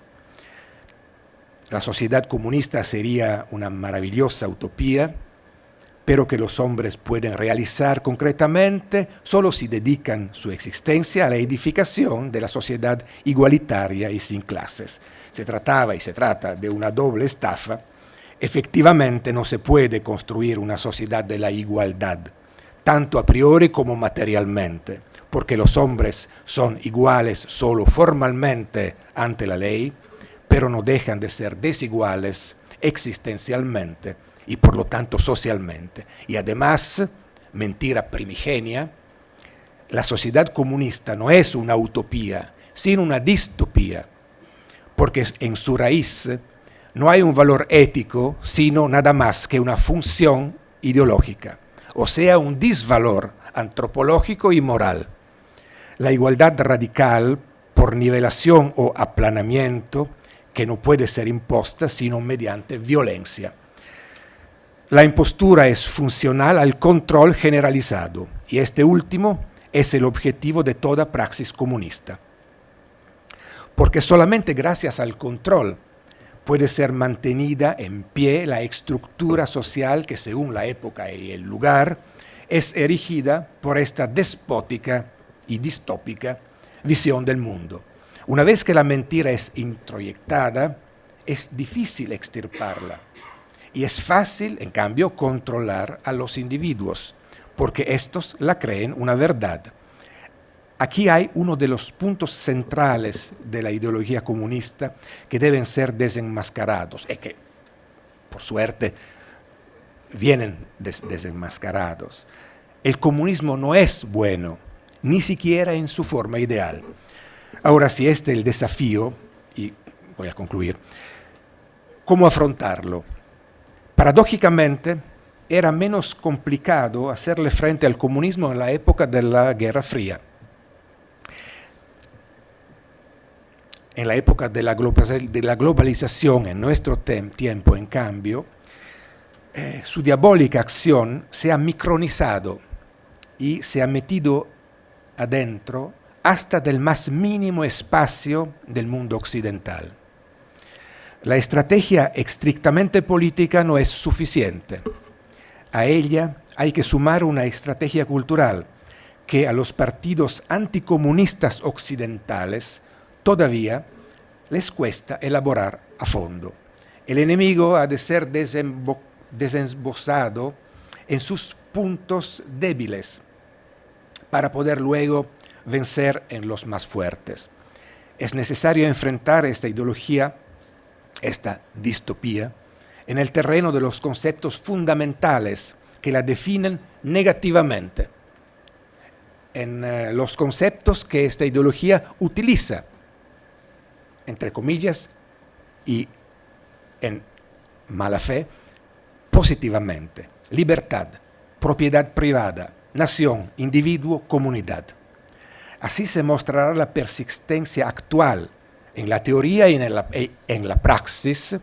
La sociedad comunista sería una maravillosa utopía, pero que los hombres pueden realizar concretamente solo si dedican su existencia a la edificación de la sociedad igualitaria y sin clases. Se trataba y se trata de una doble estafa. Efectivamente no se puede construir una sociedad de la igualdad, tanto a priori como materialmente, porque los hombres son iguales solo formalmente ante la ley, pero no dejan de ser desiguales existencialmente y por lo tanto socialmente. Y además, mentira primigenia, la sociedad comunista no es una utopía, sino una distopía, porque en su raíz no hay un valor ético, sino nada más que una función ideológica, o sea, un disvalor antropológico y moral. La igualdad radical, por nivelación o aplanamiento, que no puede ser imposta sino mediante violencia. La impostura es funcional al control generalizado, y este último es el objetivo de toda praxis comunista. Porque solamente gracias al control puede ser mantenida en pie la estructura social que, según la época y el lugar, es erigida por esta despótica y distópica visión del mundo. Una vez que la mentira es introyectada, es difícil extirparla. Y es fácil, en cambio, controlar a los individuos, porque estos la creen una verdad. Aquí hay uno de los puntos centrales de la ideología comunista que deben ser desenmascarados, y que, por suerte, vienen desenmascarados. El comunismo no es bueno, ni siquiera en su forma ideal. Ahora, si este es el desafío, y voy a concluir, ¿cómo afrontarlo? Paradójicamente, era menos complicado hacerle frente al comunismo en la época de la Guerra Fría. En la época de la globalización, en nuestro tiempo, en cambio, su diabólica acción se ha micronizado y se ha metido adentro hasta del más mínimo espacio del mundo occidental. La estrategia estrictamente política no es suficiente. A ella hay que sumar una estrategia cultural que a los partidos anticomunistas occidentales todavía les cuesta elaborar a fondo. El enemigo ha de ser desembosado en sus puntos débiles para poder luego vencer en los más fuertes. Es necesario enfrentar esta ideología, esta distopía, en el terreno de los conceptos fundamentales que la definen negativamente, en los conceptos que esta ideología utiliza, entre comillas, y en mala fe, positivamente. Libertad, propiedad privada, nación, individuo, comunidad. Así se mostrará la persistencia actual en la teoría y en la praxis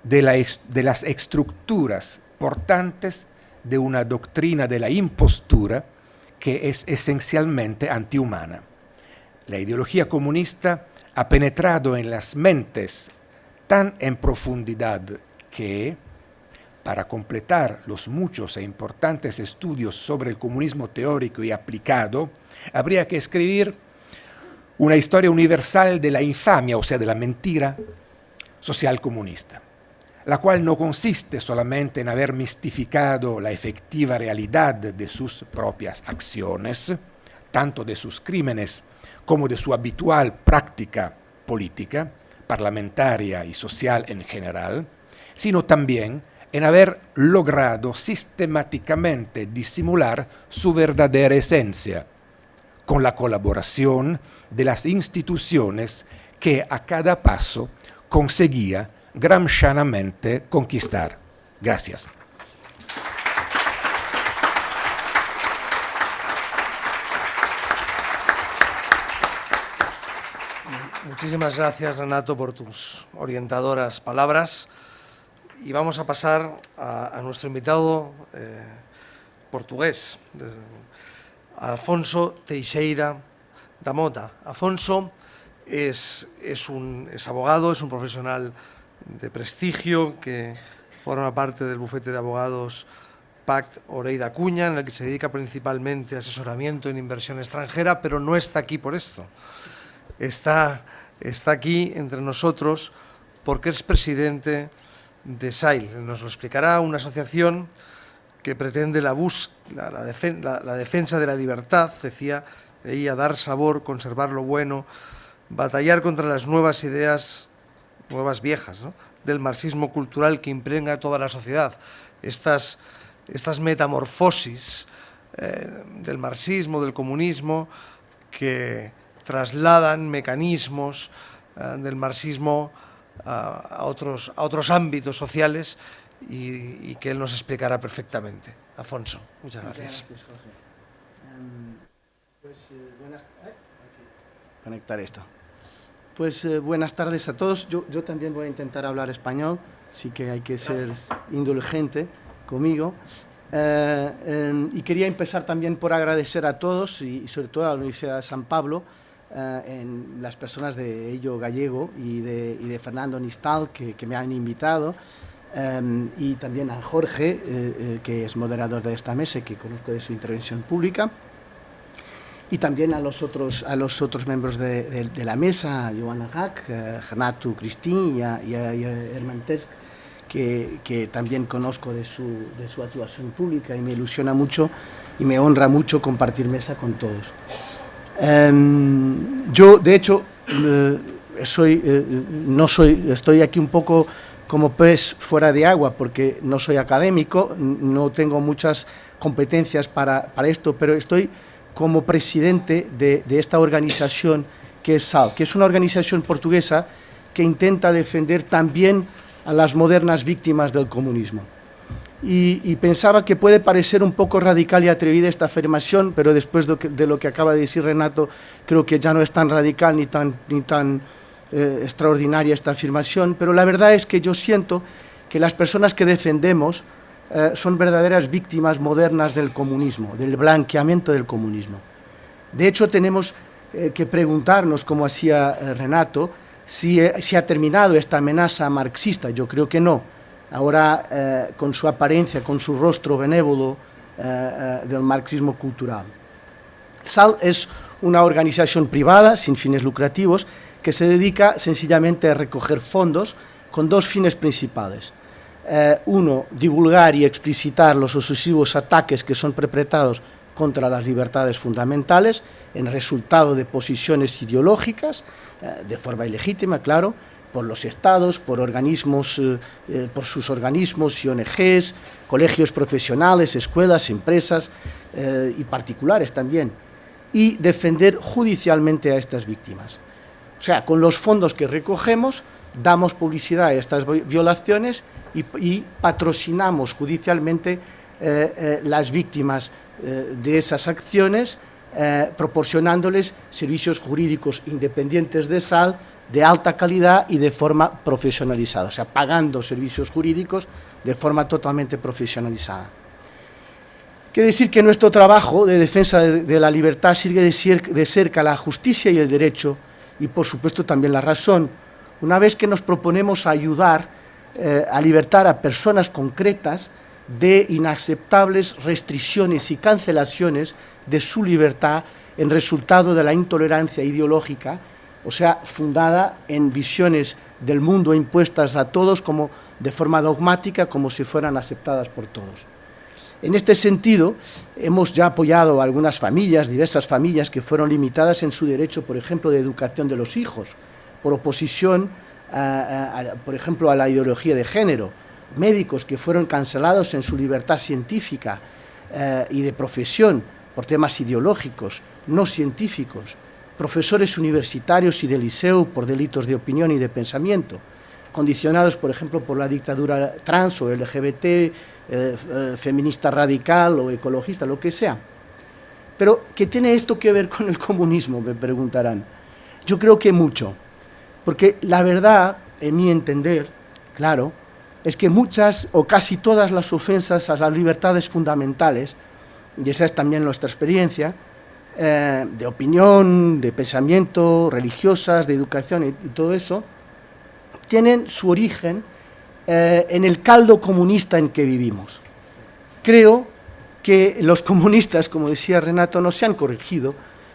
de las estructuras portantes de una doctrina de la impostura que es esencialmente antihumana. La ideología comunista ha penetrado en las mentes tan en profundidad que, para completar los muchos e importantes estudios sobre el comunismo teórico y aplicado, habría que escribir una historia universal de la infamia, o sea, de la mentira social comunista, la cual no consiste solamente en haber mistificado la efectiva realidad de sus propias acciones, tanto de sus crímenes como de su habitual práctica política, parlamentaria y social en general, sino también en haber logrado sistemáticamente disimular su verdadera esencia, con la colaboración de las instituciones que a cada paso conseguía gramscianamente conquistar. Gracias. Muchísimas gracias, Renato, por tus orientadoras palabras. Y vamos a pasar a nuestro invitado portugués, Afonso Teixeira da Mota. Afonso es abogado, es un profesional de prestigio que forma parte del bufete de abogados Pact Orell da Cunha, en el que se dedica principalmente a asesoramiento en inversión extranjera, pero no está aquí por esto. Está aquí entre nosotros porque es presidente de SAIL. Nos lo explicará, una asociación que pretende la defensa de la libertad, decía ella, dar sabor, conservar lo bueno, batallar contra las nuevas ideas, nuevas viejas, ¿no?, del marxismo cultural que impregna toda la sociedad. Estas metamorfosis del marxismo, del comunismo, que trasladan mecanismos del marxismo a otros ámbitos sociales y que él nos explicará perfectamente. Afonso, muchas gracias. Conectar esto. Pues buenas tardes a todos. Yo también voy a intentar hablar español, sí que hay que ser indulgente conmigo. Y quería empezar también por agradecer a todos y sobre todo a la Universidad de San Pablo, en las personas de Ello Gallego y de Fernando Nistal que me han invitado, y también a Jorge, que es moderador de esta mesa y que conozco de su intervención pública, y también a los otros miembros de la mesa, a Johanna Hack, Renato Cristín y a Herman Tersk, que también conozco de su actuación pública, y me ilusiona mucho y me honra mucho compartir mesa con todos. Yo, de hecho, estoy aquí un poco como pez fuera de agua, porque no soy académico, no tengo muchas competencias para esto, pero estoy como presidente de esta organización que es SAL, que es una organización portuguesa que intenta defender también a las modernas víctimas del comunismo. Y pensaba que puede parecer un poco radical y atrevida esta afirmación, pero después de lo que acaba de decir Renato, creo que ya no es tan radical ni tan extraordinaria esta afirmación, pero la verdad es que yo siento que las personas que defendemos son verdaderas víctimas modernas del comunismo, del blanqueamiento del comunismo. De hecho, tenemos que preguntarnos, como hacía Renato, si ha terminado esta amenaza marxista. Yo creo que no. Ahora, con su apariencia, con su rostro benévolo del marxismo cultural. SAL es una organización privada, sin fines lucrativos, que se dedica sencillamente a recoger fondos con dos fines principales. Uno, divulgar y explicitar los sucesivos ataques que son perpetrados contra las libertades fundamentales en resultado de posiciones ideológicas, de forma ilegítima, claro, por los estados, por sus organismos y ONGs, colegios profesionales, escuelas, empresas y particulares también, y defender judicialmente a estas víctimas. O sea, con los fondos que recogemos, damos publicidad a estas violaciones y patrocinamos judicialmente las víctimas de esas acciones, proporcionándoles servicios jurídicos independientes de SAL, de alta calidad y de forma profesionalizada, o sea, pagando servicios jurídicos de forma totalmente profesionalizada. Quiere decir que nuestro trabajo de defensa de la libertad sigue de cerca la justicia y el derecho, y por supuesto también la razón, una vez que nos proponemos ayudar a libertar a personas concretas de inaceptables restricciones y cancelaciones de su libertad en resultado de la intolerancia ideológica, o sea, fundada en visiones del mundo impuestas a todos como de forma dogmática, como si fueran aceptadas por todos. En este sentido, hemos ya apoyado a algunas familias, diversas familias, que fueron limitadas en su derecho, por ejemplo, de educación de los hijos, por oposición, por ejemplo, a la ideología de género, médicos que fueron cancelados en su libertad científica y de profesión por temas ideológicos, no científicos, profesores universitarios y de liceo por delitos de opinión y de pensamiento, condicionados, por ejemplo, por la dictadura trans o LGBT, feminista radical o ecologista, lo que sea. Pero, ¿qué tiene esto que ver con el comunismo?, me preguntarán. Yo creo que mucho, porque la verdad, en mi entender, claro, es que muchas o casi todas las ofensas a las libertades fundamentales, y esa es también nuestra experiencia, de opinión, de pensamiento, religiosas, de educación y todo eso, tienen su origen en el caldo comunista en que vivimos. Creo que los comunistas, como decía Renato, no se han corregido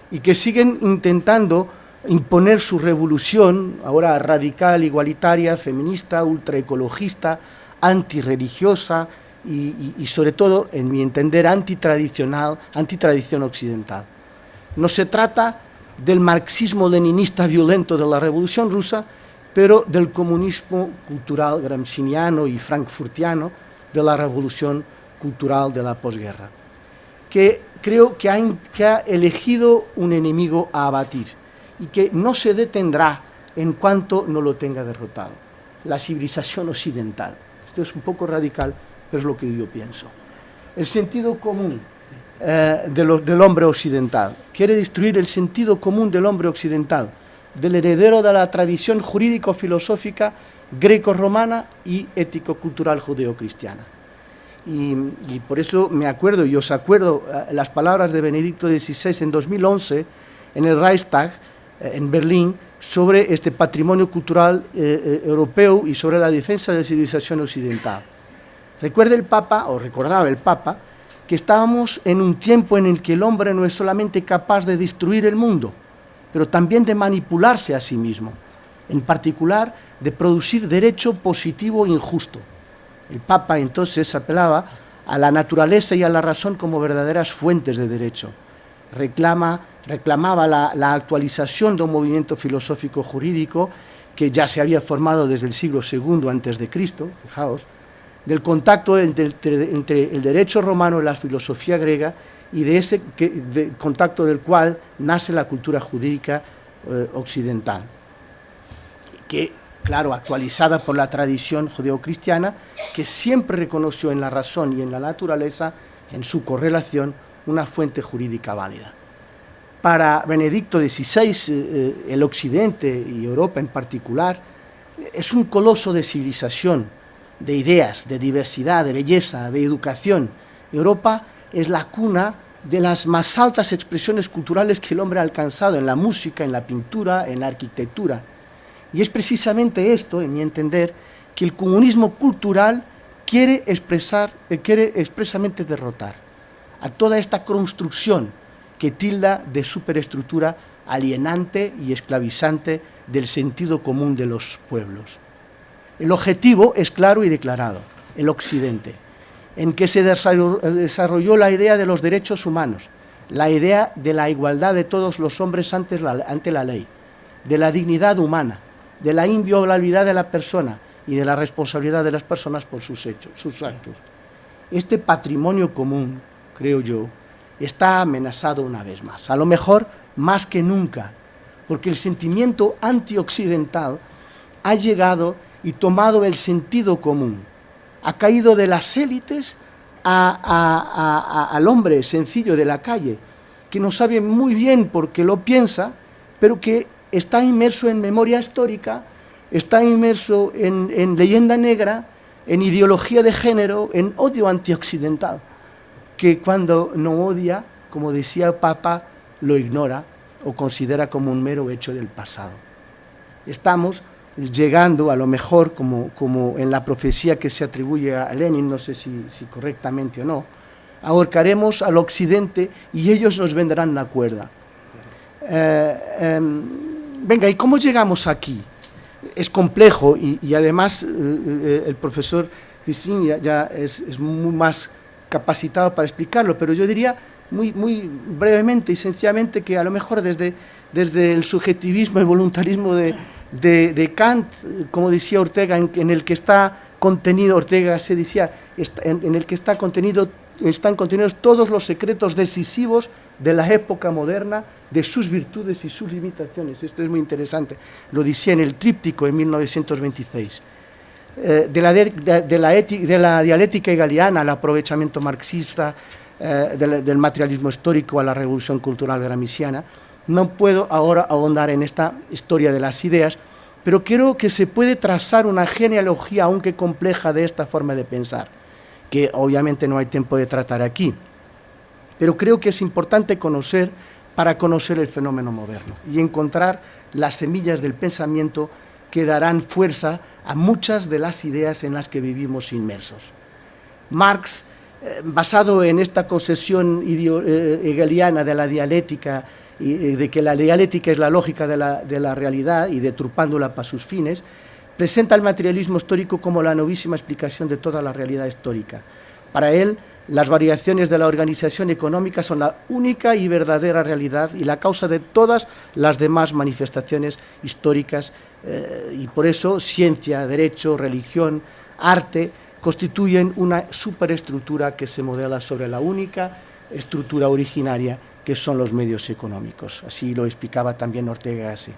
y que siguen intentando imponer su revolución, ahora radical, igualitaria, feminista, ultraecologista, antirreligiosa y sobre todo, en mi entender, antitradición occidental. No se trata del marxismo-leninista violento de la Revolución Rusa, pero del comunismo cultural gramsciano y frankfurtiano de la Revolución Cultural de la posguerra, que creo que ha elegido un enemigo a abatir y que no se detendrá en cuanto no lo tenga derrotado: la civilización occidental. Esto es un poco radical, pero es lo que yo pienso. El sentido común del hombre occidental quiere destruir el sentido común del hombre occidental, del heredero de la tradición jurídico-filosófica greco-romana y ético-cultural judeocristiana. Y por eso me acuerdo, y os acuerdo, las palabras de Benedicto XVI en 2011 en el Reichstag, en Berlín, sobre este patrimonio cultural europeo y sobre la defensa de la civilización occidental. Recordaba el Papa, que estábamos en un tiempo en el que el hombre no es solamente capaz de destruir el mundo, pero también de manipularse a sí mismo, en particular de producir derecho positivo e injusto. El Papa entonces apelaba a la naturaleza y a la razón como verdaderas fuentes de derecho. Reclamaba la actualización de un movimiento filosófico jurídico que ya se había formado desde el siglo II a.C., fijaos, del contacto entre el derecho romano y la filosofía griega, y de ese contacto del cual nace la cultura jurídica occidental, que, claro, actualizada por la tradición judeocristiana, que siempre reconoció en la razón y en la naturaleza, en su correlación, una fuente jurídica válida. Para Benedicto XVI, el Occidente y Europa en particular, es un coloso de civilización, de ideas, de diversidad, de belleza, de educación. Europa es la cuna de las más altas expresiones culturales que el hombre ha alcanzado en la música, en la pintura, en la arquitectura. Y es precisamente esto, en mi entender, que el comunismo cultural quiere expresamente derrotar, a toda esta construcción que tilda de superestructura alienante y esclavizante del sentido común de los pueblos. El objetivo es claro y declarado: el Occidente, en que se desarrolló la idea de los derechos humanos, la idea de la igualdad de todos los hombres ante la ley, de la dignidad humana, de la inviolabilidad de la persona y de la responsabilidad de las personas por sus hechos, sus actos. Este patrimonio común, creo yo, está amenazado una vez más, a lo mejor más que nunca, porque el sentimiento antioccidental ha llegado y tomado el sentido común, ha caído de las élites al hombre sencillo de la calle, que no sabe muy bien por qué lo piensa, pero que está inmerso en memoria histórica, está inmerso en leyenda negra, en ideología de género, en odio antioccidental, que cuando no odia, como decía el Papa, lo ignora o considera como un mero hecho del pasado. Estamos llegando, a lo mejor, como en la profecía que se atribuye a Lenin, no sé si correctamente o no, ahorcaremos al Occidente y ellos nos vendrán la cuerda. Venga, ¿y cómo llegamos aquí? Es complejo y además el profesor Cristín ya es muy más capacitado para explicarlo, pero yo diría muy brevemente y sencillamente que a lo mejor desde el subjetivismo y voluntarismo de Kant, como decía Ortega, en el que está contenido, Ortega se decía, en el que está contenido están contenidos todos los secretos decisivos de la época moderna, de sus virtudes y sus limitaciones. Esto es muy interesante. Lo decía en el tríptico en 1926. De la dialéctica hegeliana al aprovechamiento marxista, del materialismo histórico a la revolución cultural gramsciana. No puedo ahora ahondar en esta historia de las ideas, pero creo que se puede trazar una genealogía, aunque compleja, de esta forma de pensar, que obviamente no hay tiempo de tratar aquí. Pero creo que es importante conocer para conocer el fenómeno moderno y encontrar las semillas del pensamiento que darán fuerza a muchas de las ideas en las que vivimos inmersos. Marx, basado en esta concesión hegeliana de la dialéctica, y de que la dialéctica es la lógica de la realidad y deturpándola para sus fines, presenta el materialismo histórico como la novísima explicación de toda la realidad histórica. Para él, las variaciones de la organización económica son la única y verdadera realidad y la causa de todas las demás manifestaciones históricas, y por eso ciencia, derecho, religión, arte constituyen una superestructura que se modela sobre la única estructura originaria que son los medios económicos. Así lo explicaba también Ortega y Gasset.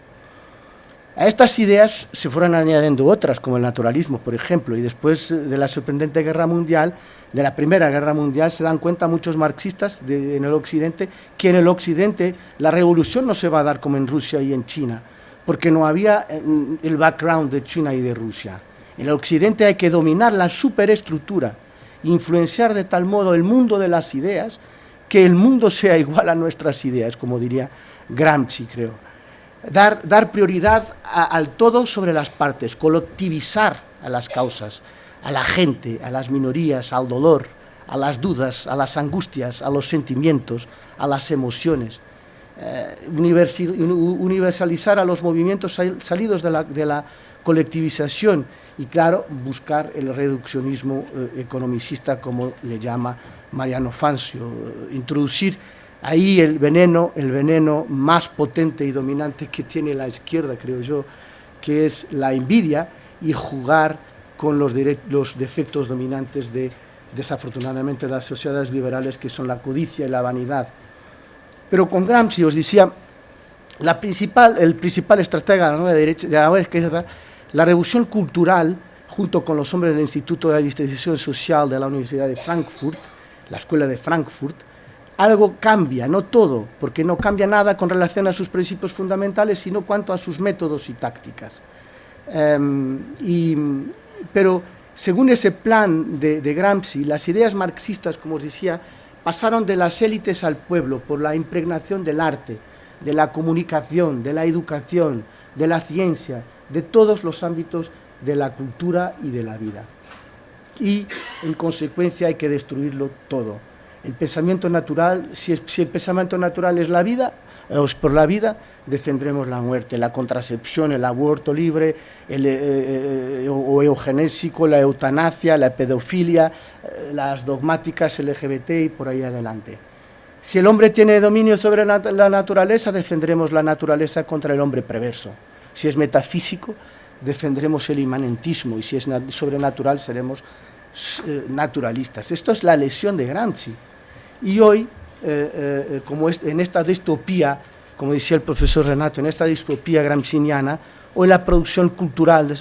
A estas ideas se fueron añadiendo otras, como el naturalismo, por ejemplo, y después de la sorprendente guerra mundial, de la Primera Guerra Mundial, se dan cuenta muchos marxistas en el Occidente que en el Occidente la revolución no se va a dar como en Rusia y en China, porque no había el background de China y de Rusia. En el Occidente hay que dominar la superestructura, influenciar de tal modo el mundo de las ideas que el mundo sea igual a nuestras ideas, como diría Gramsci, creo. Dar prioridad al todo sobre las partes, colectivizar a las causas, a la gente, a las minorías, al dolor, a las dudas, a las angustias, a los sentimientos, a las emociones. Universalizar a los movimientos salidos de la colectivización y, claro, buscar el reduccionismo economicista, como le llama Mariano Fangio, introducir ahí el veneno más potente y dominante que tiene la izquierda, creo yo, que es la envidia, y jugar con los defectos dominantes desafortunadamente, de las sociedades liberales, que son la codicia y la vanidad. Pero con Gramsci, os decía, el principal estratega de la izquierda, la revolución cultural, junto con los hombres del Instituto de Investigación Social de la Universidad de Frankfurt, la Escuela de Frankfurt, algo cambia, no todo, porque no cambia nada con relación a sus principios fundamentales, sino cuanto a sus métodos y tácticas. Pero según ese plan de Gramsci, las ideas marxistas, como os decía, pasaron de las élites al pueblo por la impregnación del arte, de la comunicación, de la educación, de la ciencia, de todos los ámbitos de la cultura y de la vida. Y, en consecuencia, hay que destruirlo todo. El pensamiento natural, si el pensamiento natural es la vida, por la vida, defendremos la muerte, la contracepción, el aborto libre, o eugenésico, la eutanasia, la pedofilia, las dogmáticas LGBT y por ahí adelante. Si el hombre tiene dominio sobre la naturaleza, defendremos la naturaleza contra el hombre perverso. Si es metafísico, defendremos el inmanentismo, y si es sobrenatural, seremos naturalistas. Esto es la lesión de Gramsci. Y hoy, como en esta distopía, como decía el profesor Renato, en esta distopía gramsciana, hoy la producción cultural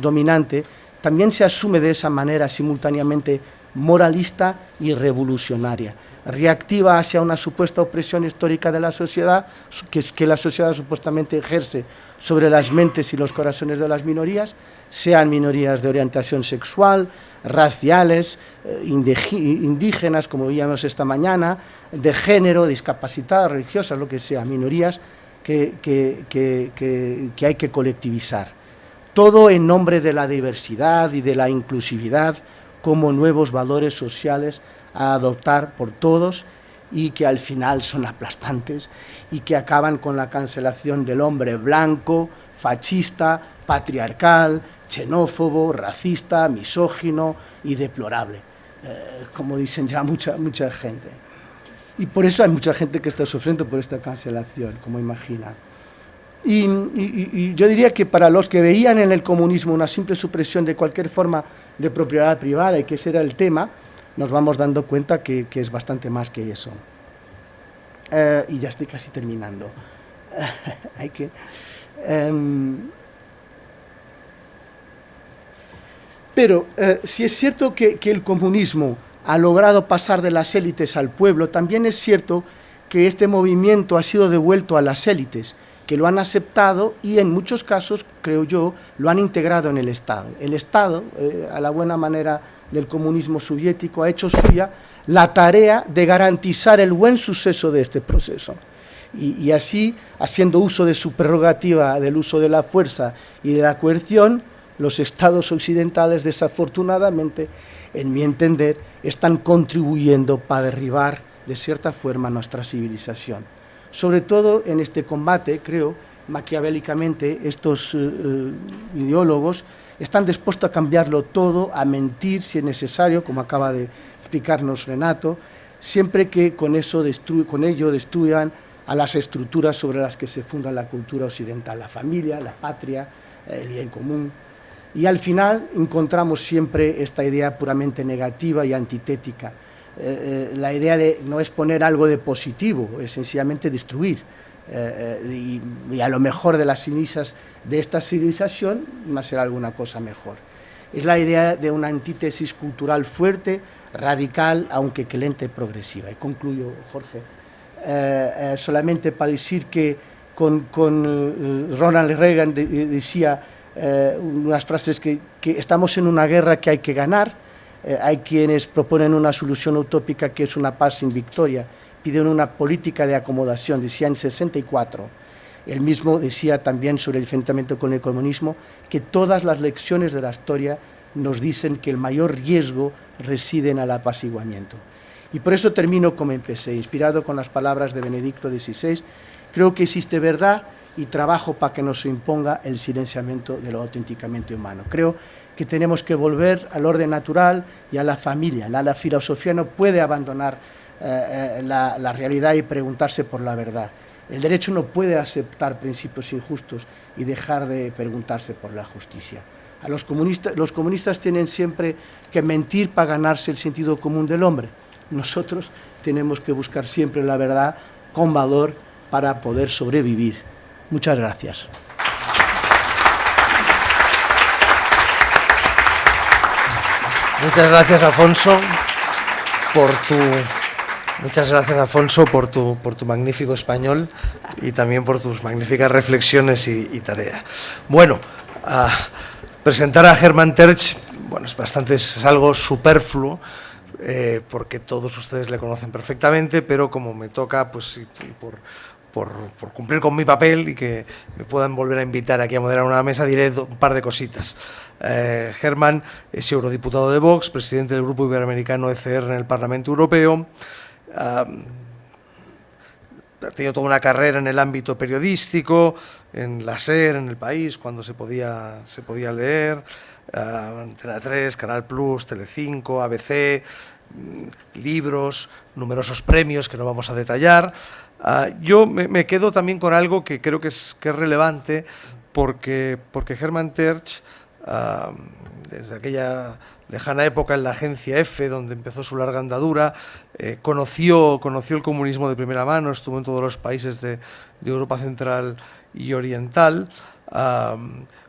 dominante también se asume de esa manera simultáneamente moralista y revolucionaria, reactiva hacia una supuesta opresión histórica de la sociedad, que la sociedad supuestamente ejerce sobre las mentes y los corazones de las minorías, sean minorías de orientación sexual, raciales, indígenas, como veíamos esta mañana, de género, discapacitadas, religiosas, lo que sea, minorías que hay que colectivizar. Todo en nombre de la diversidad y de la inclusividad como nuevos valores sociales a adoptar por todos, y que al final son aplastantes y que acaban con la cancelación del hombre blanco, fascista, patriarcal, xenófobo, racista, misógino y deplorable, como dicen ya mucha gente. Y por eso hay mucha gente que está sufriendo por esta cancelación, como imaginan. Y yo diría que para los que veían en el comunismo una simple supresión de cualquier forma de propiedad privada, y que ese era el tema, nos vamos dando cuenta que es bastante más que eso. Y ya estoy casi terminando. Hay que... pero si es cierto que el comunismo ha logrado pasar de las élites al pueblo, también es cierto que este movimiento ha sido devuelto a las élites, que lo han aceptado y en muchos casos, creo yo, lo han integrado en el Estado. El Estado, a la buena manera del comunismo soviético, ha hecho suya la tarea de garantizar el buen suceso de este proceso. Y así, haciendo uso de su prerrogativa del uso de la fuerza y de la coerción, los estados occidentales, desafortunadamente, en mi entender, están contribuyendo para derribar, de cierta forma, nuestra civilización. Sobre todo en este combate, creo, maquiavélicamente, estos ideólogos están dispuestos a cambiarlo todo, a mentir si es necesario, como acaba de explicarnos Renato, siempre que con ello destruyan a las estructuras sobre las que se funda la cultura occidental, la familia, la patria, el bien común. Y al final encontramos siempre esta idea puramente negativa y antitética. La idea de no es poner algo de positivo, es sencillamente destruir. Y a lo mejor de las cenizas de esta civilización nacerá alguna cosa mejor. Es la idea de una antítesis cultural fuerte, radical, aunque lenta y progresiva. Y concluyo, Jorge, solamente para decir que con Ronald Reagan decía unas frases que estamos en una guerra que hay que ganar. Hay quienes proponen una solución utópica que es una paz sin victoria, piden una política de acomodación, decía en 64. Él mismo decía también sobre el enfrentamiento con el comunismo que todas las lecciones de la historia nos dicen que el mayor riesgo reside en el apaciguamiento. Y por eso termino como empecé, inspirado con las palabras de Benedicto XVI. Creo que existe verdad y trabajo para que no se imponga el silenciamiento de lo auténticamente humano. Creo que tenemos que volver al orden natural y a la familia. La filosofía no puede abandonar la realidad y preguntarse por la verdad. El derecho no puede aceptar principios injustos y dejar de preguntarse por la justicia. Los comunistas tienen siempre que mentir para ganarse el sentido común del hombre. Nosotros tenemos que buscar siempre la verdad con valor para poder sobrevivir. Muchas gracias. Muchas gracias, Alfonso, por tu magnífico español y también por tus magníficas reflexiones y tareas. Bueno, presentar a Hermann Tertsch, bueno, es algo superfluo, porque todos ustedes le conocen perfectamente, pero como me toca, pues por cumplir con mi papel y que me puedan volver a invitar aquí a moderar una mesa, diré un par de cositas. Hermann es eurodiputado de Vox, presidente del Grupo Iberoamericano ECR en el Parlamento Europeo. Ha tenido toda una carrera en el ámbito periodístico, en la SER, en El País, cuando se podía leer, Antena 3, Canal Plus, Telecinco, ABC, libros, numerosos premios que no vamos a detallar. Yo me quedo también con algo que creo que es relevante, porque Hermann Tertsch, desde aquella lejana época en la agencia EFE, donde empezó su larga andadura, conoció el comunismo de primera mano, estuvo en todos los países de Europa Central y Oriental,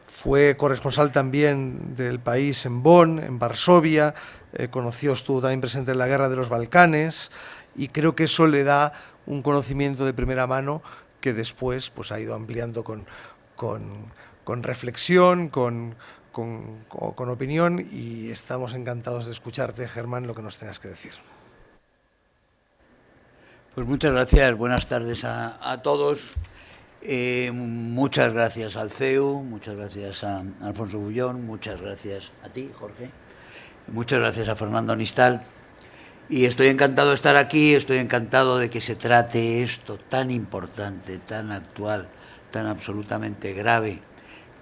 fue corresponsal también del País en Bonn, en Varsovia, estuvo también presente en la Guerra de los Balcanes, y creo que eso le da un conocimiento de primera mano que después pues ha ido ampliando con reflexión, con opinión, y estamos encantados de escucharte, Hermann, lo que nos tengas que decir. Pues muchas gracias, buenas tardes a todos. Muchas gracias al CEU, muchas gracias a Alfonso Bullón, muchas gracias a ti, Jorge, muchas gracias a Fernando Nistal. Y estoy encantado de estar aquí, estoy encantado de que se trate esto tan importante, tan actual, tan absolutamente grave,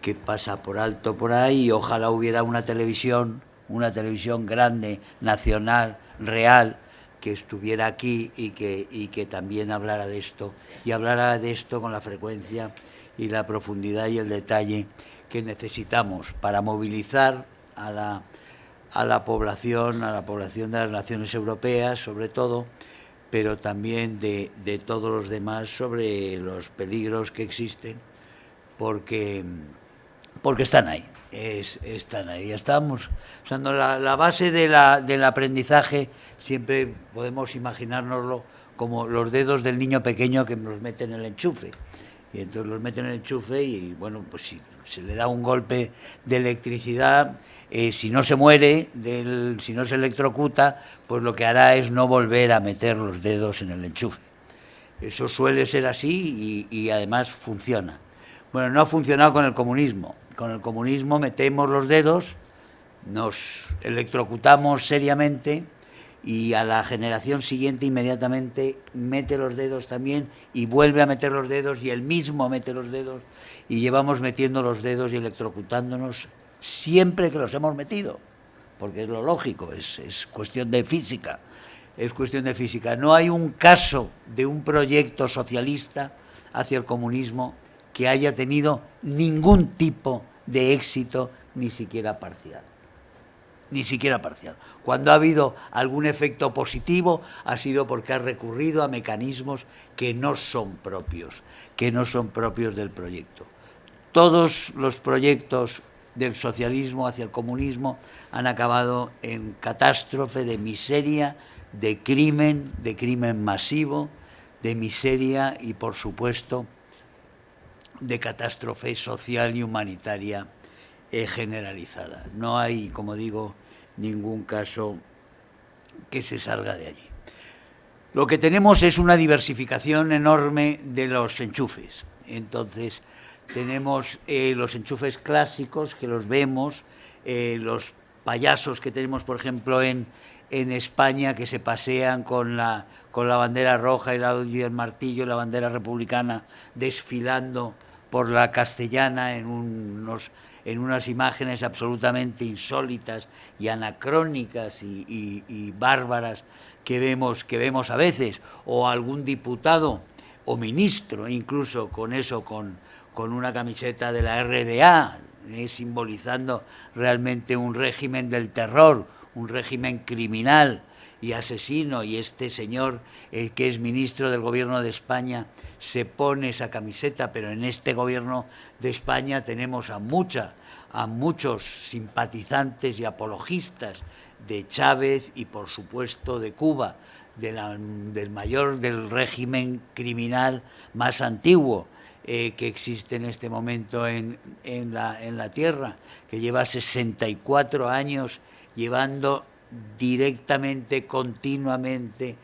que pasa por alto por ahí. Y ojalá hubiera una televisión grande, nacional, real, que estuviera aquí y que también hablara de esto. Y hablara de esto con la frecuencia y la profundidad y el detalle que necesitamos para movilizar a a la población de las naciones europeas, sobre todo, pero también de todos los demás sobre los peligros que existen, porque están ahí, están ahí. Estamos usando la base del aprendizaje, siempre podemos imaginárnoslo como los dedos del niño pequeño que los mete en el enchufe. Y entonces los meten en el enchufe y, bueno, pues si se le da un golpe de electricidad, si no se muere, si no se electrocuta, pues lo que hará es no volver a meter los dedos en el enchufe. Eso suele ser así y además funciona. Bueno, no ha funcionado con el comunismo. Con el comunismo metemos los dedos, nos electrocutamos seriamente y a la generación siguiente inmediatamente mete los dedos también y vuelve a meter los dedos y él mismo mete los dedos y llevamos metiendo los dedos y electrocutándonos siempre que los hemos metido, porque es lo lógico, es cuestión de física, es cuestión de física. No hay un caso de un proyecto socialista hacia el comunismo que haya tenido ningún tipo de éxito, ni siquiera parcial. Ni siquiera parcial. Cuando ha habido algún efecto positivo ha sido porque ha recurrido a mecanismos que no son propios del proyecto. Todos los proyectos del socialismo hacia el comunismo han acabado en catástrofe, de miseria, de crimen masivo, de miseria y, por supuesto, de catástrofe social y humanitaria generalizada. No hay, como digo, ningún caso que se salga de allí. Lo que tenemos es una diversificación enorme de los enchufes. Entonces, tenemos los enchufes clásicos, que los vemos, los payasos que tenemos, por ejemplo, en España, que se pasean con la bandera roja y el martillo y la bandera republicana desfilando por la Castellana en unas imágenes absolutamente insólitas y anacrónicas y bárbaras que vemos a veces, o algún diputado o ministro incluso con una camiseta de la RDA, simbolizando realmente un régimen del terror, un régimen criminal y asesino, y este señor, que es ministro del gobierno de España, se pone esa camiseta, pero en este gobierno de España tenemos a muchos simpatizantes y apologistas de Chávez y, por supuesto, de Cuba, del régimen criminal más antiguo que existe en este momento en la tierra, que lleva 64 años llevando directamente, continuamente,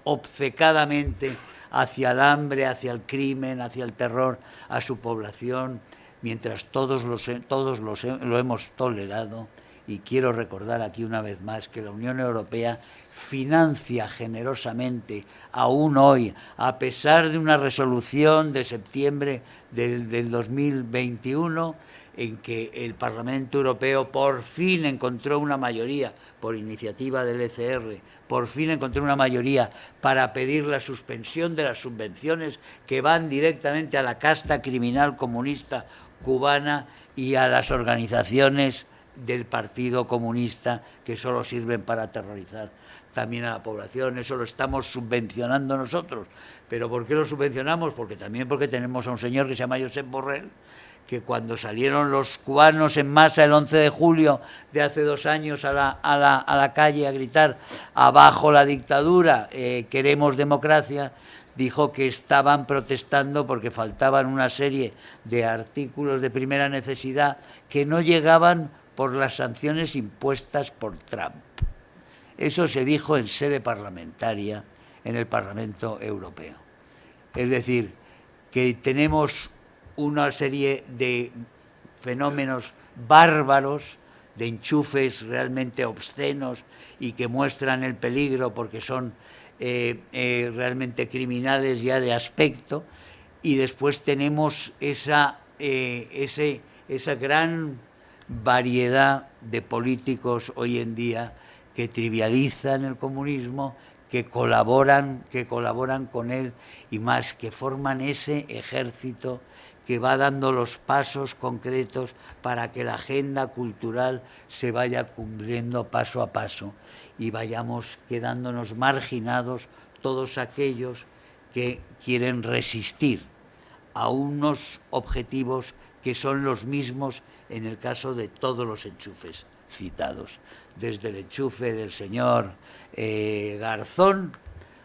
obcecadamente hacia el hambre, hacia el crimen, hacia el terror a su población, mientras todos lo hemos tolerado. Y quiero recordar aquí una vez más que la Unión Europea financia generosamente, aún hoy, a pesar de una resolución de septiembre del 2021, en que el Parlamento Europeo por fin encontró una mayoría, por iniciativa del ECR, por fin encontró una mayoría para pedir la suspensión de las subvenciones que van directamente a la casta criminal comunista cubana y a las organizaciones del Partido Comunista, que solo sirven para aterrorizar también a la población. Eso lo estamos subvencionando nosotros. ¿Pero por qué lo subvencionamos? Porque tenemos a un señor que se llama Josep Borrell, que cuando salieron los cubanos en masa el 11 de julio de hace 2 años a la calle a gritar abajo la dictadura, queremos democracia, dijo que estaban protestando porque faltaban una serie de artículos de primera necesidad que no llegaban por las sanciones impuestas por Trump. Eso se dijo en sede parlamentaria en el Parlamento Europeo. Es decir, que tenemos una serie de fenómenos bárbaros, de enchufes realmente obscenos y que muestran el peligro porque son realmente criminales ya de aspecto, y después tenemos esa gran variedad de políticos hoy en día que trivializan el comunismo, que colaboran con él y más, que forman ese ejército que va dando los pasos concretos para que la agenda cultural se vaya cumpliendo paso a paso y vayamos quedándonos marginados todos aquellos que quieren resistir a unos objetivos que son los mismos en el caso de todos los enchufes citados, desde el enchufe del señor Garzón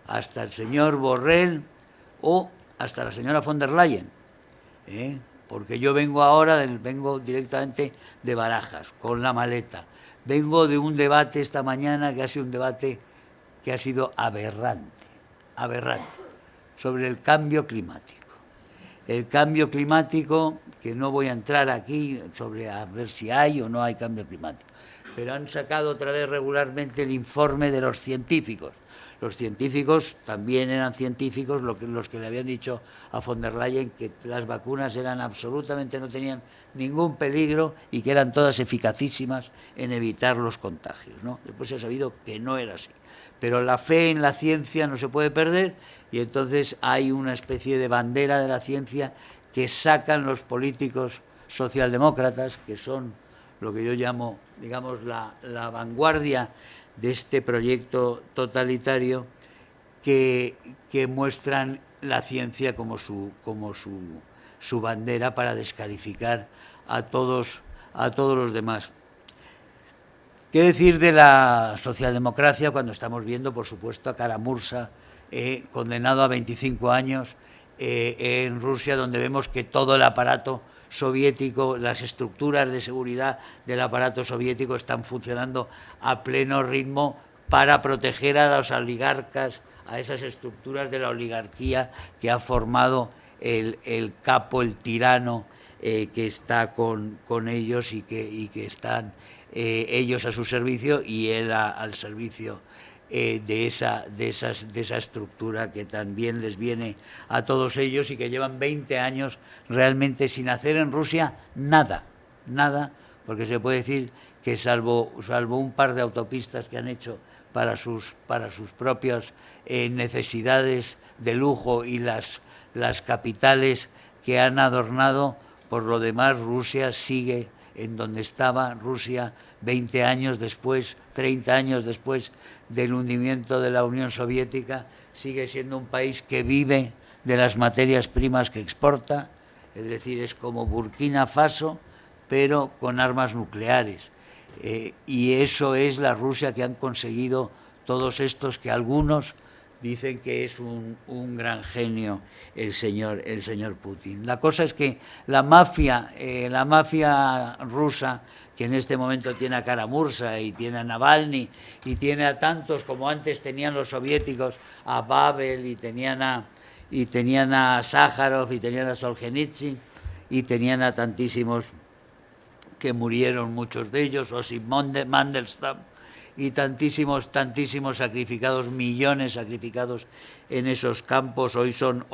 hasta el señor Borrell o hasta la señora von der Leyen, porque yo vengo directamente de Barajas, con la maleta, vengo de un debate esta mañana que ha sido un debate que ha sido aberrante, sobre el cambio climático. El cambio climático, que no voy a entrar aquí sobre a ver si hay o no hay cambio climático, pero han sacado otra vez regularmente el informe de los científicos. Los científicos también eran científicos los que le habían dicho a von der Leyen que las vacunas eran absolutamente, no tenían ningún peligro y que eran todas eficacísimas en evitar los contagios, ¿no? Después se ha sabido que no era así. Pero la fe en la ciencia no se puede perder y entonces hay una especie de bandera de la ciencia que sacan los políticos socialdemócratas, que son lo que yo llamo, digamos, la vanguardia de este proyecto totalitario, que muestran la ciencia como su bandera para descalificar a todos los demás. ¿Qué decir de la socialdemocracia cuando estamos viendo, por supuesto, a Kara-Murza condenado a 25 años en Rusia, donde vemos que todo el aparato soviético, las estructuras de seguridad del aparato soviético están funcionando a pleno ritmo para proteger a los oligarcas, a esas estructuras de la oligarquía que ha formado el capo, el tirano que está con ellos y que están ellos a su servicio y él al servicio de esa estructura que también les viene a todos ellos y que llevan 20 años realmente sin hacer en Rusia nada, porque se puede decir que salvo un par de autopistas que han hecho para sus propias necesidades de lujo y las capitales que han adornado, por lo demás Rusia sigue en donde estaba. Rusia 20 años después, 30 años después del hundimiento de la Unión Soviética, sigue siendo un país que vive de las materias primas que exporta, es decir, es como Burkina Faso, pero con armas nucleares. Y eso es la Rusia que han conseguido todos estos que algunos dicen que es un gran genio el señor Putin. La cosa es que la mafia rusa, que en este momento tiene a Kara-Murza y tiene a Navalny y tiene a tantos como antes tenían los soviéticos, a Babel y tenían a Sájarov y tenían a Solzhenitsyn y tenían a tantísimos que murieron, muchos de ellos, Osip Mandelstam, y tantísimos sacrificados, millones sacrificados en esos campos, hoy son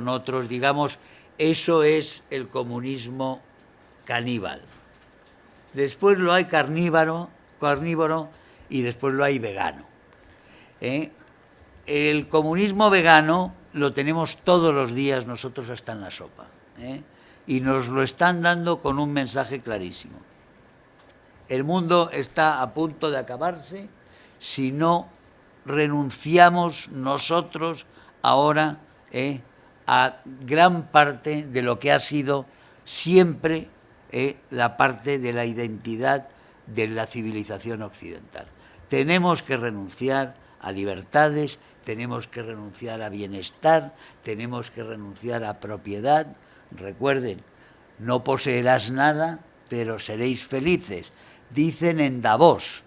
otros, digamos, eso es el comunismo caníbal. Después lo hay carnívoro y después lo hay vegano. El comunismo vegano lo tenemos todos los días nosotros hasta en la sopa, y nos lo están dando con un mensaje clarísimo. El mundo está a punto de acabarse si no renunciamos nosotros ahora a gran parte de lo que ha sido siempre la parte de la identidad de la civilización occidental. Tenemos que renunciar a libertades, tenemos que renunciar a bienestar, tenemos que renunciar a propiedad. Recuerden, no poseerás nada, pero seréis felices. Dicen en Davos,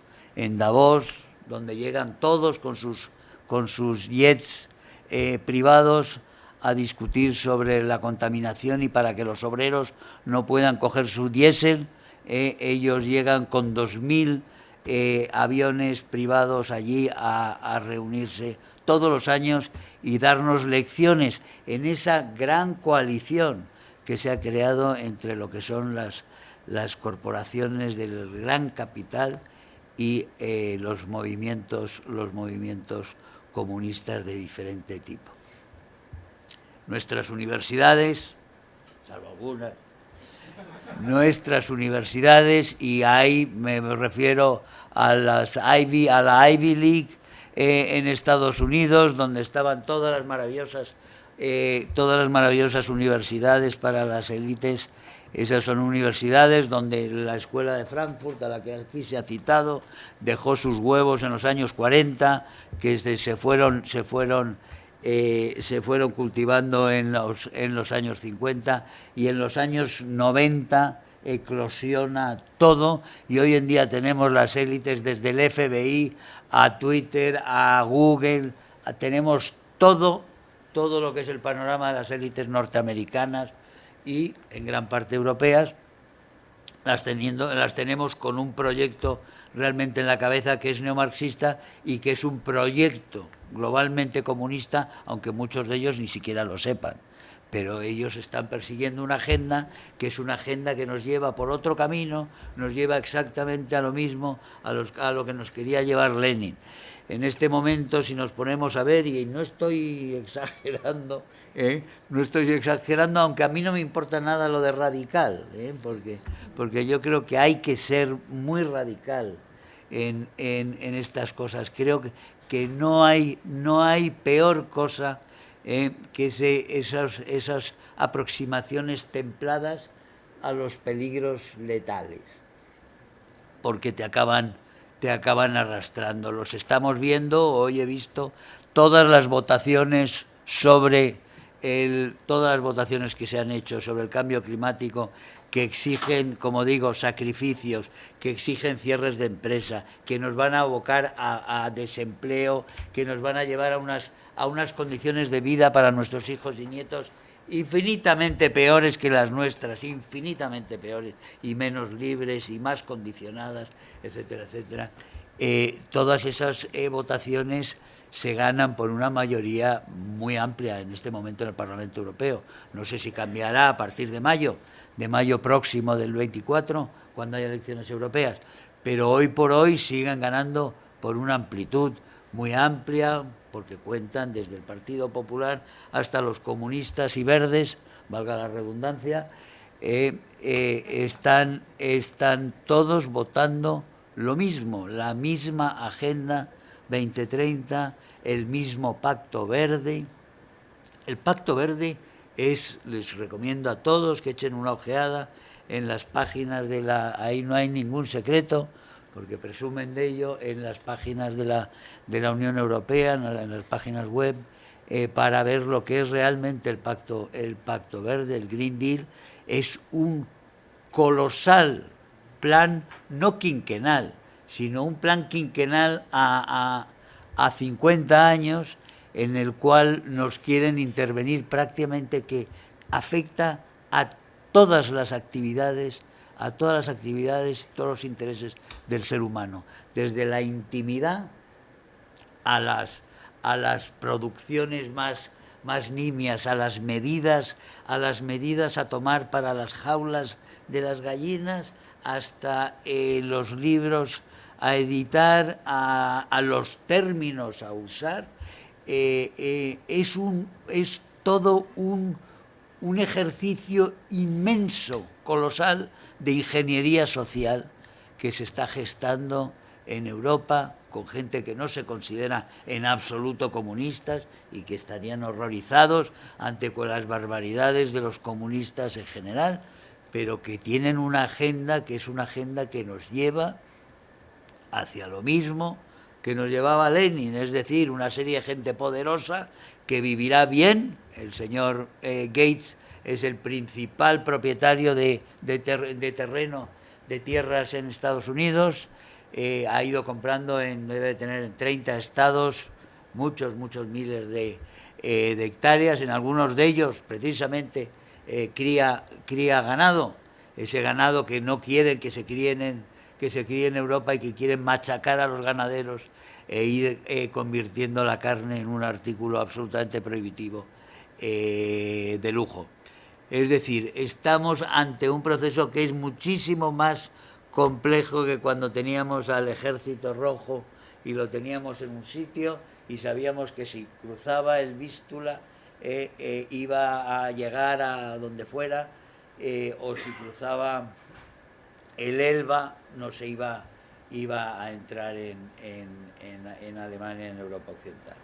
donde llegan todos con sus jets privados a discutir sobre la contaminación y para que los obreros no puedan coger su diésel, ellos llegan con 2.000 aviones privados allí a reunirse todos los años y darnos lecciones en esa gran coalición que se ha creado entre lo que son las corporaciones del gran capital y los movimientos comunistas de diferente tipo. Nuestras universidades, salvo algunas, nuestras universidades, y ahí me refiero a la Ivy League en Estados Unidos, donde estaban todas las maravillosas universidades para las élites. Esas son universidades donde la escuela de Frankfurt, a la que aquí se ha citado, dejó sus huevos en los años 40, que se fueron cultivando en los años 50, y en los años 90 eclosiona todo, y hoy en día tenemos las élites desde el FBI a Twitter, a Google, tenemos todo lo que es el panorama de las élites norteamericanas y en gran parte europeas. Las tenemos con un proyecto realmente en la cabeza que es neomarxista y que es un proyecto globalmente comunista, aunque muchos de ellos ni siquiera lo sepan. Pero ellos están persiguiendo una agenda que es una agenda que nos lleva por otro camino, nos lleva exactamente a lo mismo, a lo que nos quería llevar Lenin. En este momento, si nos ponemos a ver, y no estoy exagerando, aunque a mí no me importa nada lo de radical, porque yo creo que hay que ser muy radical en estas cosas. Creo que no hay peor cosa que esas aproximaciones templadas a los peligros letales, porque te acaban arrastrando. Los estamos viendo. Hoy he visto todas las votaciones que se han hecho sobre el cambio climático, que exigen, como digo, sacrificios, que exigen cierres de empresa, que nos van a abocar a desempleo, que nos van a llevar a unas condiciones de vida para nuestros hijos y nietos infinitamente peores que las nuestras, infinitamente peores, y menos libres y más condicionadas, etcétera, etcétera. Todas esas votaciones se ganan por una mayoría muy amplia en este momento en el Parlamento Europeo. No sé si cambiará a partir de mayo próximo del 24, cuando haya elecciones europeas, pero hoy por hoy siguen ganando por una amplitud muy amplia, porque cuentan desde el Partido Popular hasta los comunistas y verdes, valga la redundancia, están todos votando lo mismo, la misma Agenda 2030, el mismo Pacto Verde. El Pacto Verde les recomiendo a todos que echen una ojeada en las páginas ahí no hay ningún secreto, porque presumen de ello, en las páginas de la Unión Europea, en las páginas web, para ver lo que es realmente el Pacto Verde, el Green Deal. Es un colosal plan, no quinquenal, sino un plan quinquenal a 50 años, en el cual nos quieren intervenir prácticamente, que afecta a todas las actividades, todos los intereses del ser humano, desde la intimidad a las producciones más nimias, a las medidas a tomar para las jaulas de las gallinas, hasta los libros a editar, a los términos a usar. Es todo un ejercicio inmenso, colosal, de ingeniería social que se está gestando en Europa, con gente que no se considera en absoluto comunistas y que estarían horrorizados ante las barbaridades de los comunistas en general, pero que tienen una agenda que es una agenda que nos lleva hacia lo mismo que nos llevaba Lenin, es decir, una serie de gente poderosa que vivirá bien. El señor Gates es el principal propietario de terreno, de tierras en Estados Unidos. Ha ido comprando, debe tener en 30 estados, muchos miles de hectáreas. En algunos de ellos, precisamente, cría ganado. Ese ganado que no quieren que se críe en Europa, y que quieren machacar a los ganaderos e ir convirtiendo la carne en un artículo absolutamente prohibitivo de lujo. Es decir, estamos ante un proceso que es muchísimo más complejo que cuando teníamos al Ejército Rojo y lo teníamos en un sitio y sabíamos que si cruzaba el Vístula iba a llegar a donde fuera, o si cruzaba el Elba no se iba a entrar en Alemania, en Europa Occidental.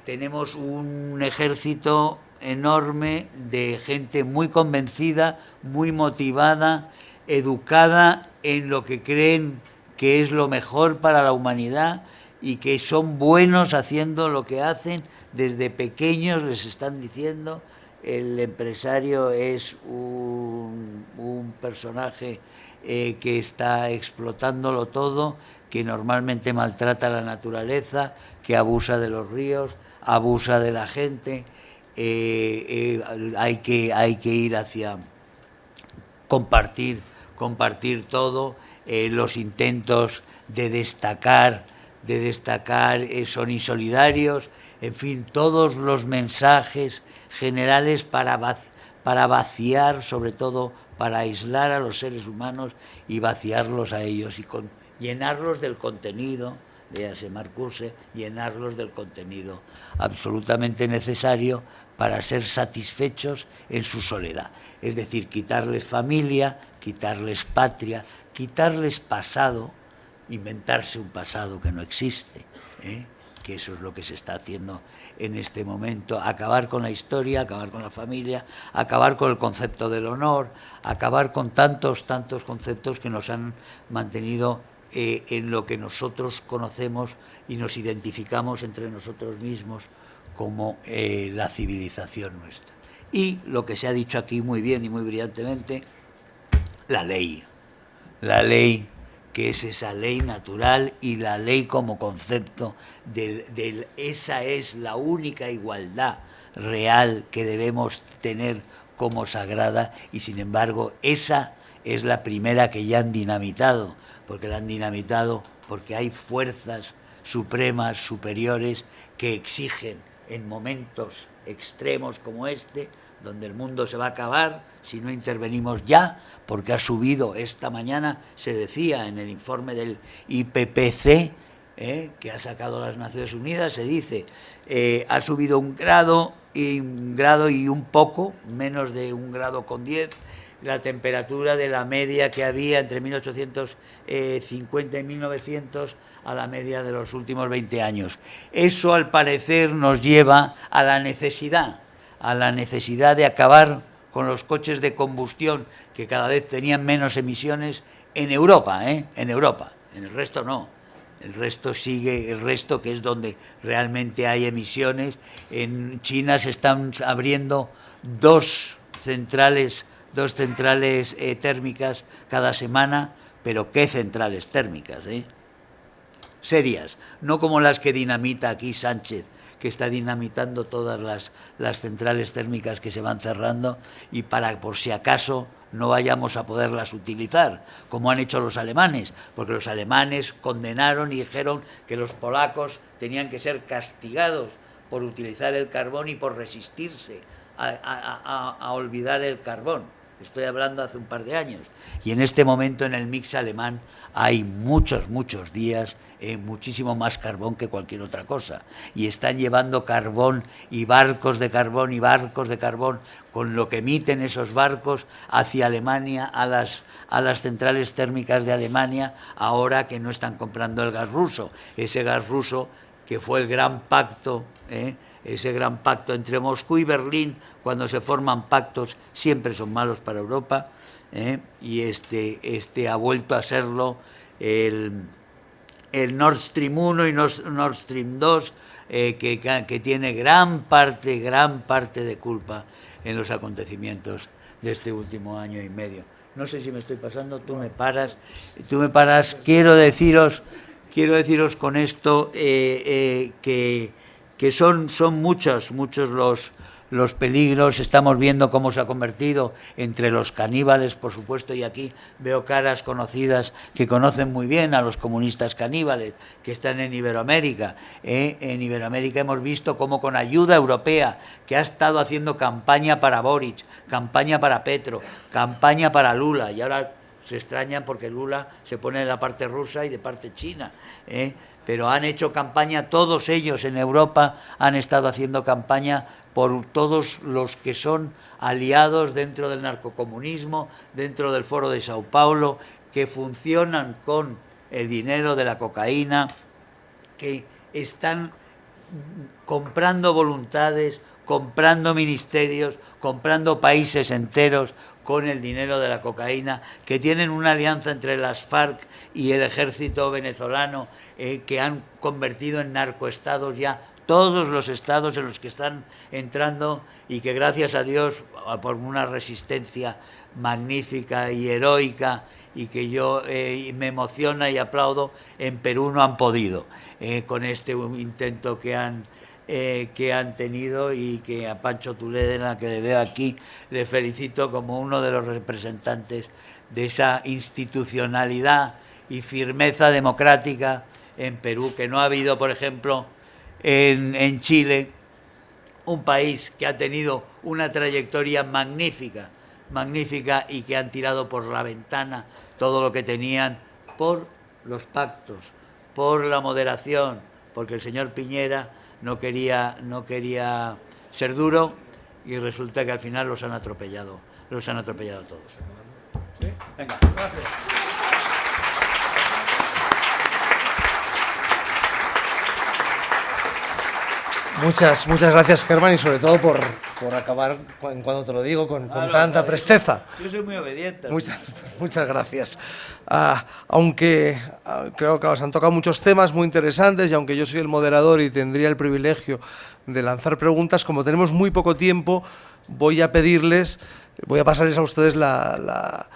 Tenemos un ejército enorme de gente muy convencida, muy motivada, educada en lo que creen que es lo mejor para la humanidad y que son buenos haciendo lo que hacen. Desde pequeños les están diciendo, el empresario es un personaje que está explotándolo todo, que normalmente maltrata a la naturaleza, que abusa de los ríos, abusa de la gente. Hay que ir hacia compartir todo. Los intentos de destacar son insolidarios. En fin, todos los mensajes generales para vaciar, sobre todo para aislar a los seres humanos y vaciarlos a ellos y llenarlos del contenido, véase Marcuse, llenarlos del contenido absolutamente necesario para ser satisfechos en su soledad. Es decir, quitarles familia, quitarles patria, quitarles pasado, inventarse un pasado que no existe, que eso es lo que se está haciendo en este momento, acabar con la historia, acabar con la familia, acabar con el concepto del honor, acabar con tantos conceptos que nos han mantenido en lo que nosotros conocemos y nos identificamos entre nosotros mismos como la civilización nuestra. Y lo que se ha dicho aquí muy bien y muy brillantemente, la ley, que es esa ley natural y la ley como concepto esa es la única igualdad real que debemos tener como sagrada, y sin embargo esa es la primera que ya han dinamitado, porque la han dinamitado porque hay fuerzas supremas, superiores, que exigen en momentos extremos como este, donde el mundo se va a acabar si no intervenimos ya, porque ha subido esta mañana, se decía en el informe del IPCC, que ha sacado las Naciones Unidas, se dice, ha subido un grado y un poco, menos de 1,10 grados, la temperatura de la media que había entre 1850 y 1900 a la media de los últimos 20 años. Eso, al parecer, nos lleva a la necesidad de acabar con los coches de combustión, que cada vez tenían menos emisiones en Europa, en Europa. En el resto no. El resto sigue, que es donde realmente hay emisiones. En China se están abriendo dos centrales térmicas cada semana, pero ¿qué centrales térmicas? Serias, no como las que dinamita aquí Sánchez, que está dinamitando todas las centrales térmicas que se van cerrando, y por si acaso no vayamos a poderlas utilizar, como han hecho los alemanes, porque los alemanes condenaron y dijeron que los polacos tenían que ser castigados por utilizar el carbón y por resistirse a olvidar el carbón. Estoy hablando hace un par de años. Y en este momento en el mix alemán hay muchos días muchísimo más carbón que cualquier otra cosa. Y están llevando carbón y barcos de carbón con lo que emiten esos barcos hacia Alemania, a las centrales térmicas de Alemania, ahora que no están comprando el gas ruso. Ese gas ruso que fue el gran pacto, ese gran pacto entre Moscú y Berlín. Cuando se forman pactos siempre son malos para Europa, y este ha vuelto a serlo el Nord Stream 1 y Nord Stream 2, que tiene gran parte de culpa en los acontecimientos de este último año y medio. No sé si me estoy pasando, tú me paras. Quiero deciros con esto que son muchos los peligros. Estamos viendo cómo se ha convertido entre los caníbales, por supuesto, y aquí veo caras conocidas que conocen muy bien a los comunistas caníbales que están en Iberoamérica. En Iberoamérica hemos visto cómo, con ayuda europea, que ha estado haciendo campaña para Boric, campaña para Petro, campaña para Lula, y ahora se extrañan porque Lula se pone de la parte rusa y de parte china, pero han hecho campaña, todos ellos en Europa han estado haciendo campaña por todos los que son aliados dentro del narcocomunismo, dentro del Foro de Sao Paulo, que funcionan con el dinero de la cocaína, que están comprando voluntades, comprando ministerios, comprando países enteros con el dinero de la cocaína, que tienen una alianza entre las FARC y el ejército venezolano, que han convertido en narcoestados ya todos los estados en los que están entrando, y que gracias a Dios, por una resistencia magnífica y heroica, y que yo me emociona y aplaudo, en Perú no han podido, con este intento que han tenido, y que a Pancho Tulledena, que le veo aquí, le felicito como uno de los representantes de esa institucionalidad y firmeza democrática en Perú, que no ha habido, por ejemplo, en Chile, un país que ha tenido una trayectoria magnífica, y que han tirado por la ventana todo lo que tenían por los pactos, por la moderación, porque el señor Piñera no quería ser duro, y resulta que al final los han atropellado todos. ¿Sí? Venga, gracias. Muchas gracias, Germán, y sobre todo por acabar, cuando te lo digo, con tanta presteza. Yo soy muy obediente. Muchas gracias. Aunque creo que os han tocado muchos temas muy interesantes, y aunque yo soy el moderador y tendría el privilegio de lanzar preguntas, como tenemos muy poco tiempo, voy a pasarles a ustedes la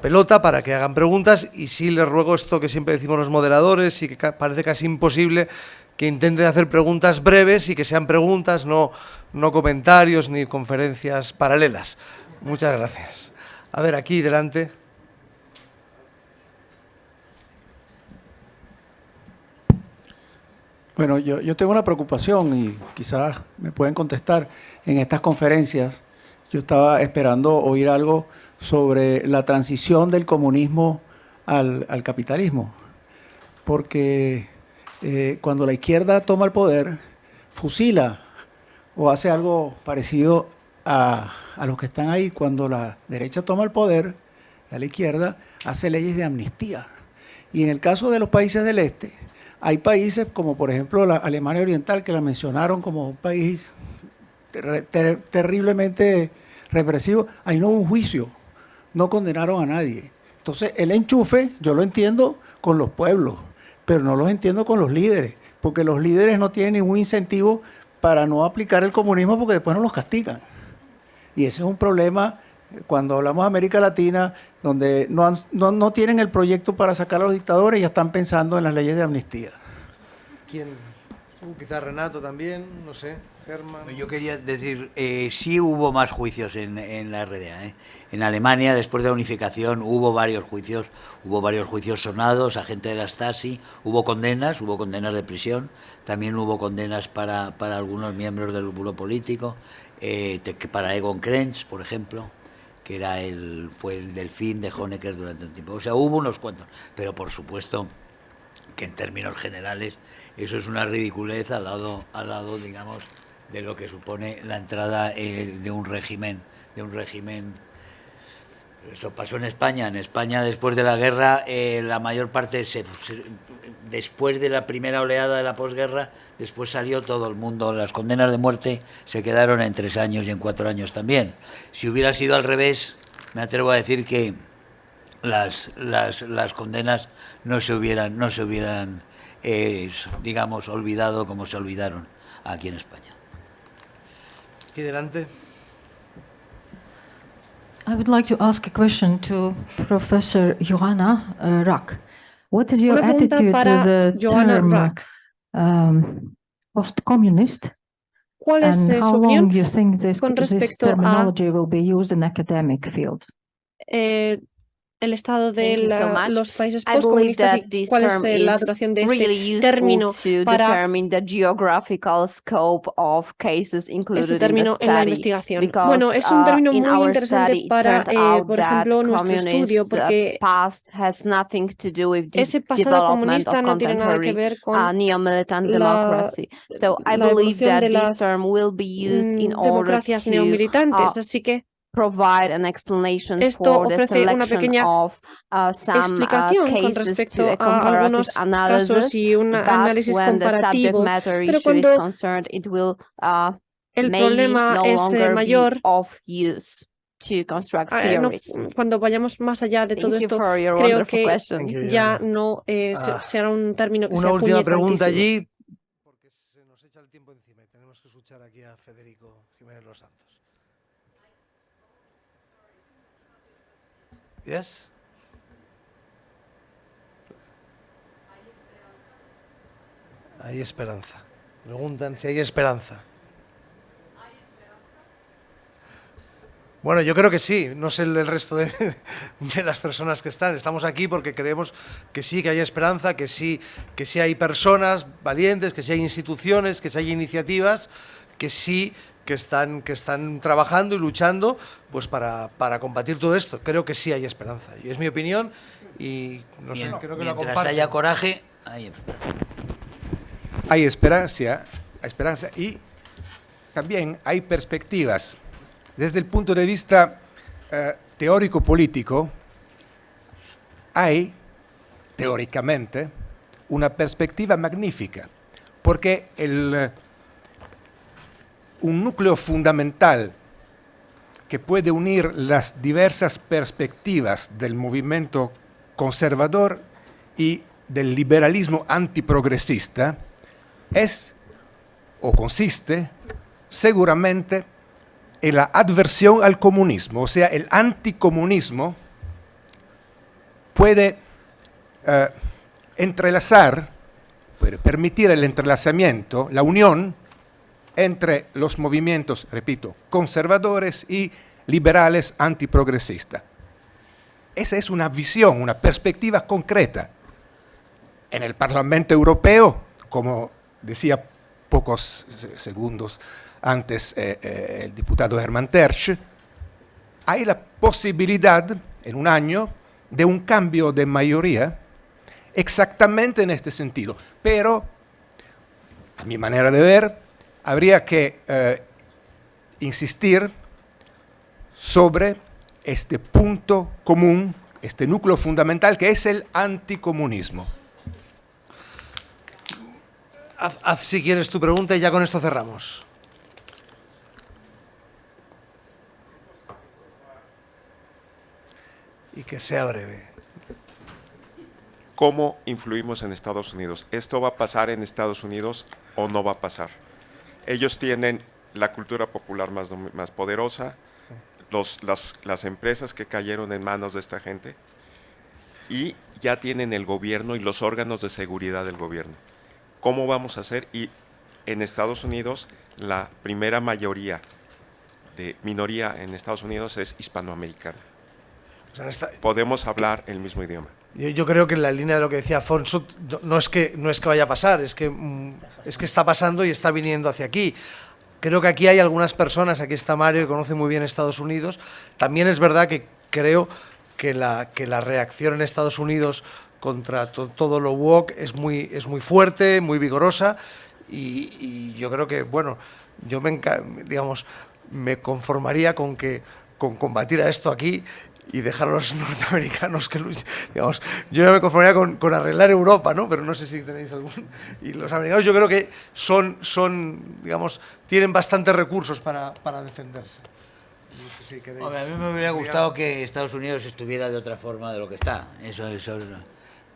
pelota para que hagan preguntas, y sí les ruego esto que siempre decimos los moderadores y que parece casi imposible, que intenten hacer preguntas breves y que sean preguntas, no comentarios ni conferencias paralelas. Muchas gracias. A ver, aquí delante. Bueno, yo tengo una preocupación, y quizás me pueden contestar. En estas conferencias yo estaba esperando oír algo sobre la transición del comunismo al capitalismo, porque cuando la izquierda toma el poder, fusila o hace algo parecido a los que están ahí. Cuando la derecha toma el poder, a la izquierda hace leyes de amnistía. Y en el caso de los países del este, hay países como por ejemplo la Alemania Oriental, que la mencionaron como un país terriblemente represivo. Ahí no hubo un juicio, no condenaron a nadie. Entonces el enchufe yo lo entiendo con los pueblos, pero no los entiendo con los líderes, porque los líderes no tienen ningún incentivo para no aplicar el comunismo, porque después no los castigan. Y ese es un problema cuando hablamos de América Latina, donde no tienen el proyecto para sacar a los dictadores, ya están pensando en las leyes de amnistía. ¿Quién? Quizás Renato también, no sé. Germán. Yo quería decir, sí hubo más juicios en la RDA. En Alemania, después de la unificación, hubo varios juicios sonados a gente de la Stasi, hubo condenas de prisión, también hubo condenas para algunos miembros del bulo político, para Egon Krenz, por ejemplo, que fue el delfín de Honecker durante un tiempo. O sea, hubo unos cuantos, pero por supuesto que en términos generales eso es una ridiculez al lado, digamos, de lo que supone la entrada de un régimen. Eso pasó en España. En España, después de la guerra, la mayor parte, después de la primera oleada de la posguerra, después salió todo el mundo. Las condenas de muerte se quedaron en 3 años y en 4 años también. Si hubiera sido al revés, me atrevo a decir que las condenas no se hubieran digamos, olvidado como se olvidaron aquí en España. Aquí delante. I would like to ask a question to Professor Johanna Rack. What is your Una pregunta attitude para to the Johanna term Rack. Post-communist? ¿Cuál es And su how opinión long you think this con respecto a terminology will be used in academic field? el estado de Thank you so much. los países I believe postcomunistas that y this cuál es term la is duración de really este useful término to para determine the geographical scope of cases este included in the término en la study. investigación. Bueno, Because es un término in muy our interesante study, it para, turned out por that ejemplo, nuestro estudio, communist porque past has nothing to do with the ese pasado development comunista of no tiene nada que contemporary ver con neo-militant la, democracy. So I la believe evolución that de this las term will be used in order democracias to neomilitantes. Así que provide an explanation esto for the ofrece una selection pequeña of some explicación con cases to respecto a a comparative algunos casos analysis, y un but análisis when the subject comparativo, matter pero issue is cuando concerned, it will el maybe problema no es longer be mayor, of use to construct theories. cuando vayamos más allá de todo Thank you esto, for your creo wonderful que question. ya no será un término que se Una última acuñe pregunta tantísimo. allí, porque se nos echa el tiempo encima y tenemos que escuchar aquí a Federico Jiménez Los Santos. Yes. Hay esperanza. Preguntan si hay esperanza. Bueno, yo creo que sí, no sé el resto de las personas que están. Estamos aquí porque creemos que sí, que hay esperanza, que sí hay personas valientes, que sí hay instituciones, que sí hay iniciativas, que sí que están trabajando y luchando pues para combatir todo esto. Creo que sí hay esperanza. Y es mi opinión y no sé, creo que la Mientras comparto. haya coraje, hay esperanza y también hay perspectivas. Desde el punto de vista teórico-político, hay, teóricamente, una perspectiva magnífica, porque un núcleo fundamental que puede unir las diversas perspectivas del movimiento conservador y del liberalismo antiprogresista es o consiste seguramente en la adversión al comunismo, o sea, el anticomunismo puede puede permitir el entrelazamiento, la unión entre los movimientos, repito, conservadores y liberales antiprogresistas. Esa es una visión, una perspectiva concreta. En el Parlamento Europeo, como decía pocos segundos antes el diputado Hermann Tertsch, hay la posibilidad en un año de un cambio de mayoría exactamente en este sentido. Pero, a mi manera de ver, habría que insistir sobre este punto común, este núcleo fundamental que es el anticomunismo. Haz si quieres tu pregunta y ya con esto cerramos. Y que sea breve. ¿Cómo influimos en Estados Unidos? ¿Esto va a pasar en Estados Unidos o no va a pasar? Ellos tienen la cultura popular más poderosa, las empresas que cayeron en manos de esta gente y ya tienen el gobierno y los órganos de seguridad del gobierno. ¿Cómo vamos a hacer? Y en Estados Unidos la primera minoría en Estados Unidos es hispanoamericana. O sea, podemos hablar el mismo idioma. Yo creo que en la línea de lo que decía Afonso, no es que vaya a pasar, es que está pasando y está viniendo hacia aquí. Creo que aquí hay algunas personas, aquí está Mario, que conoce muy bien Estados Unidos. También es verdad que creo que la reacción en Estados Unidos contra todo lo woke es muy fuerte, muy vigorosa, y yo creo que, bueno, yo me conformaría con combatir a esto aquí y dejar a los norteamericanos que luchen. Digamos, yo ya me conformaría con arreglar Europa, ¿no? Pero no sé si tenéis algún... Y los americanos yo creo que digamos, tienen bastantes recursos para defenderse. No sé si queréis... Hombre, a mí me hubiera gustado que Estados Unidos estuviera de otra forma de lo que está. Eso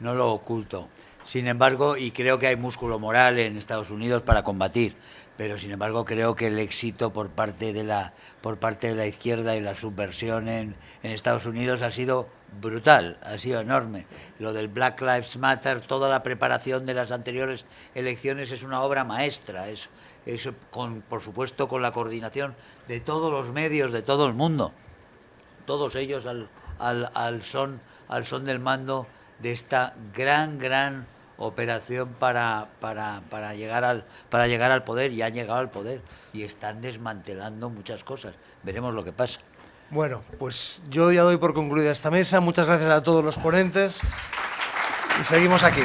no lo oculto. Sin embargo, y creo que hay músculo moral en Estados Unidos para combatir, pero sin embargo creo que el éxito por parte de la izquierda y la subversión en Estados Unidos ha sido brutal, ha sido enorme. Lo del Black Lives Matter, toda la preparación de las anteriores elecciones es una obra maestra, por supuesto con la coordinación de todos los medios de todo el mundo, todos ellos al son al son del mando de esta gran operación para llegar al poder, y han llegado al poder y están desmantelando muchas cosas. Veremos lo que pasa. Bueno, pues yo ya doy por concluida esta mesa. Muchas gracias a todos los ponentes y seguimos aquí.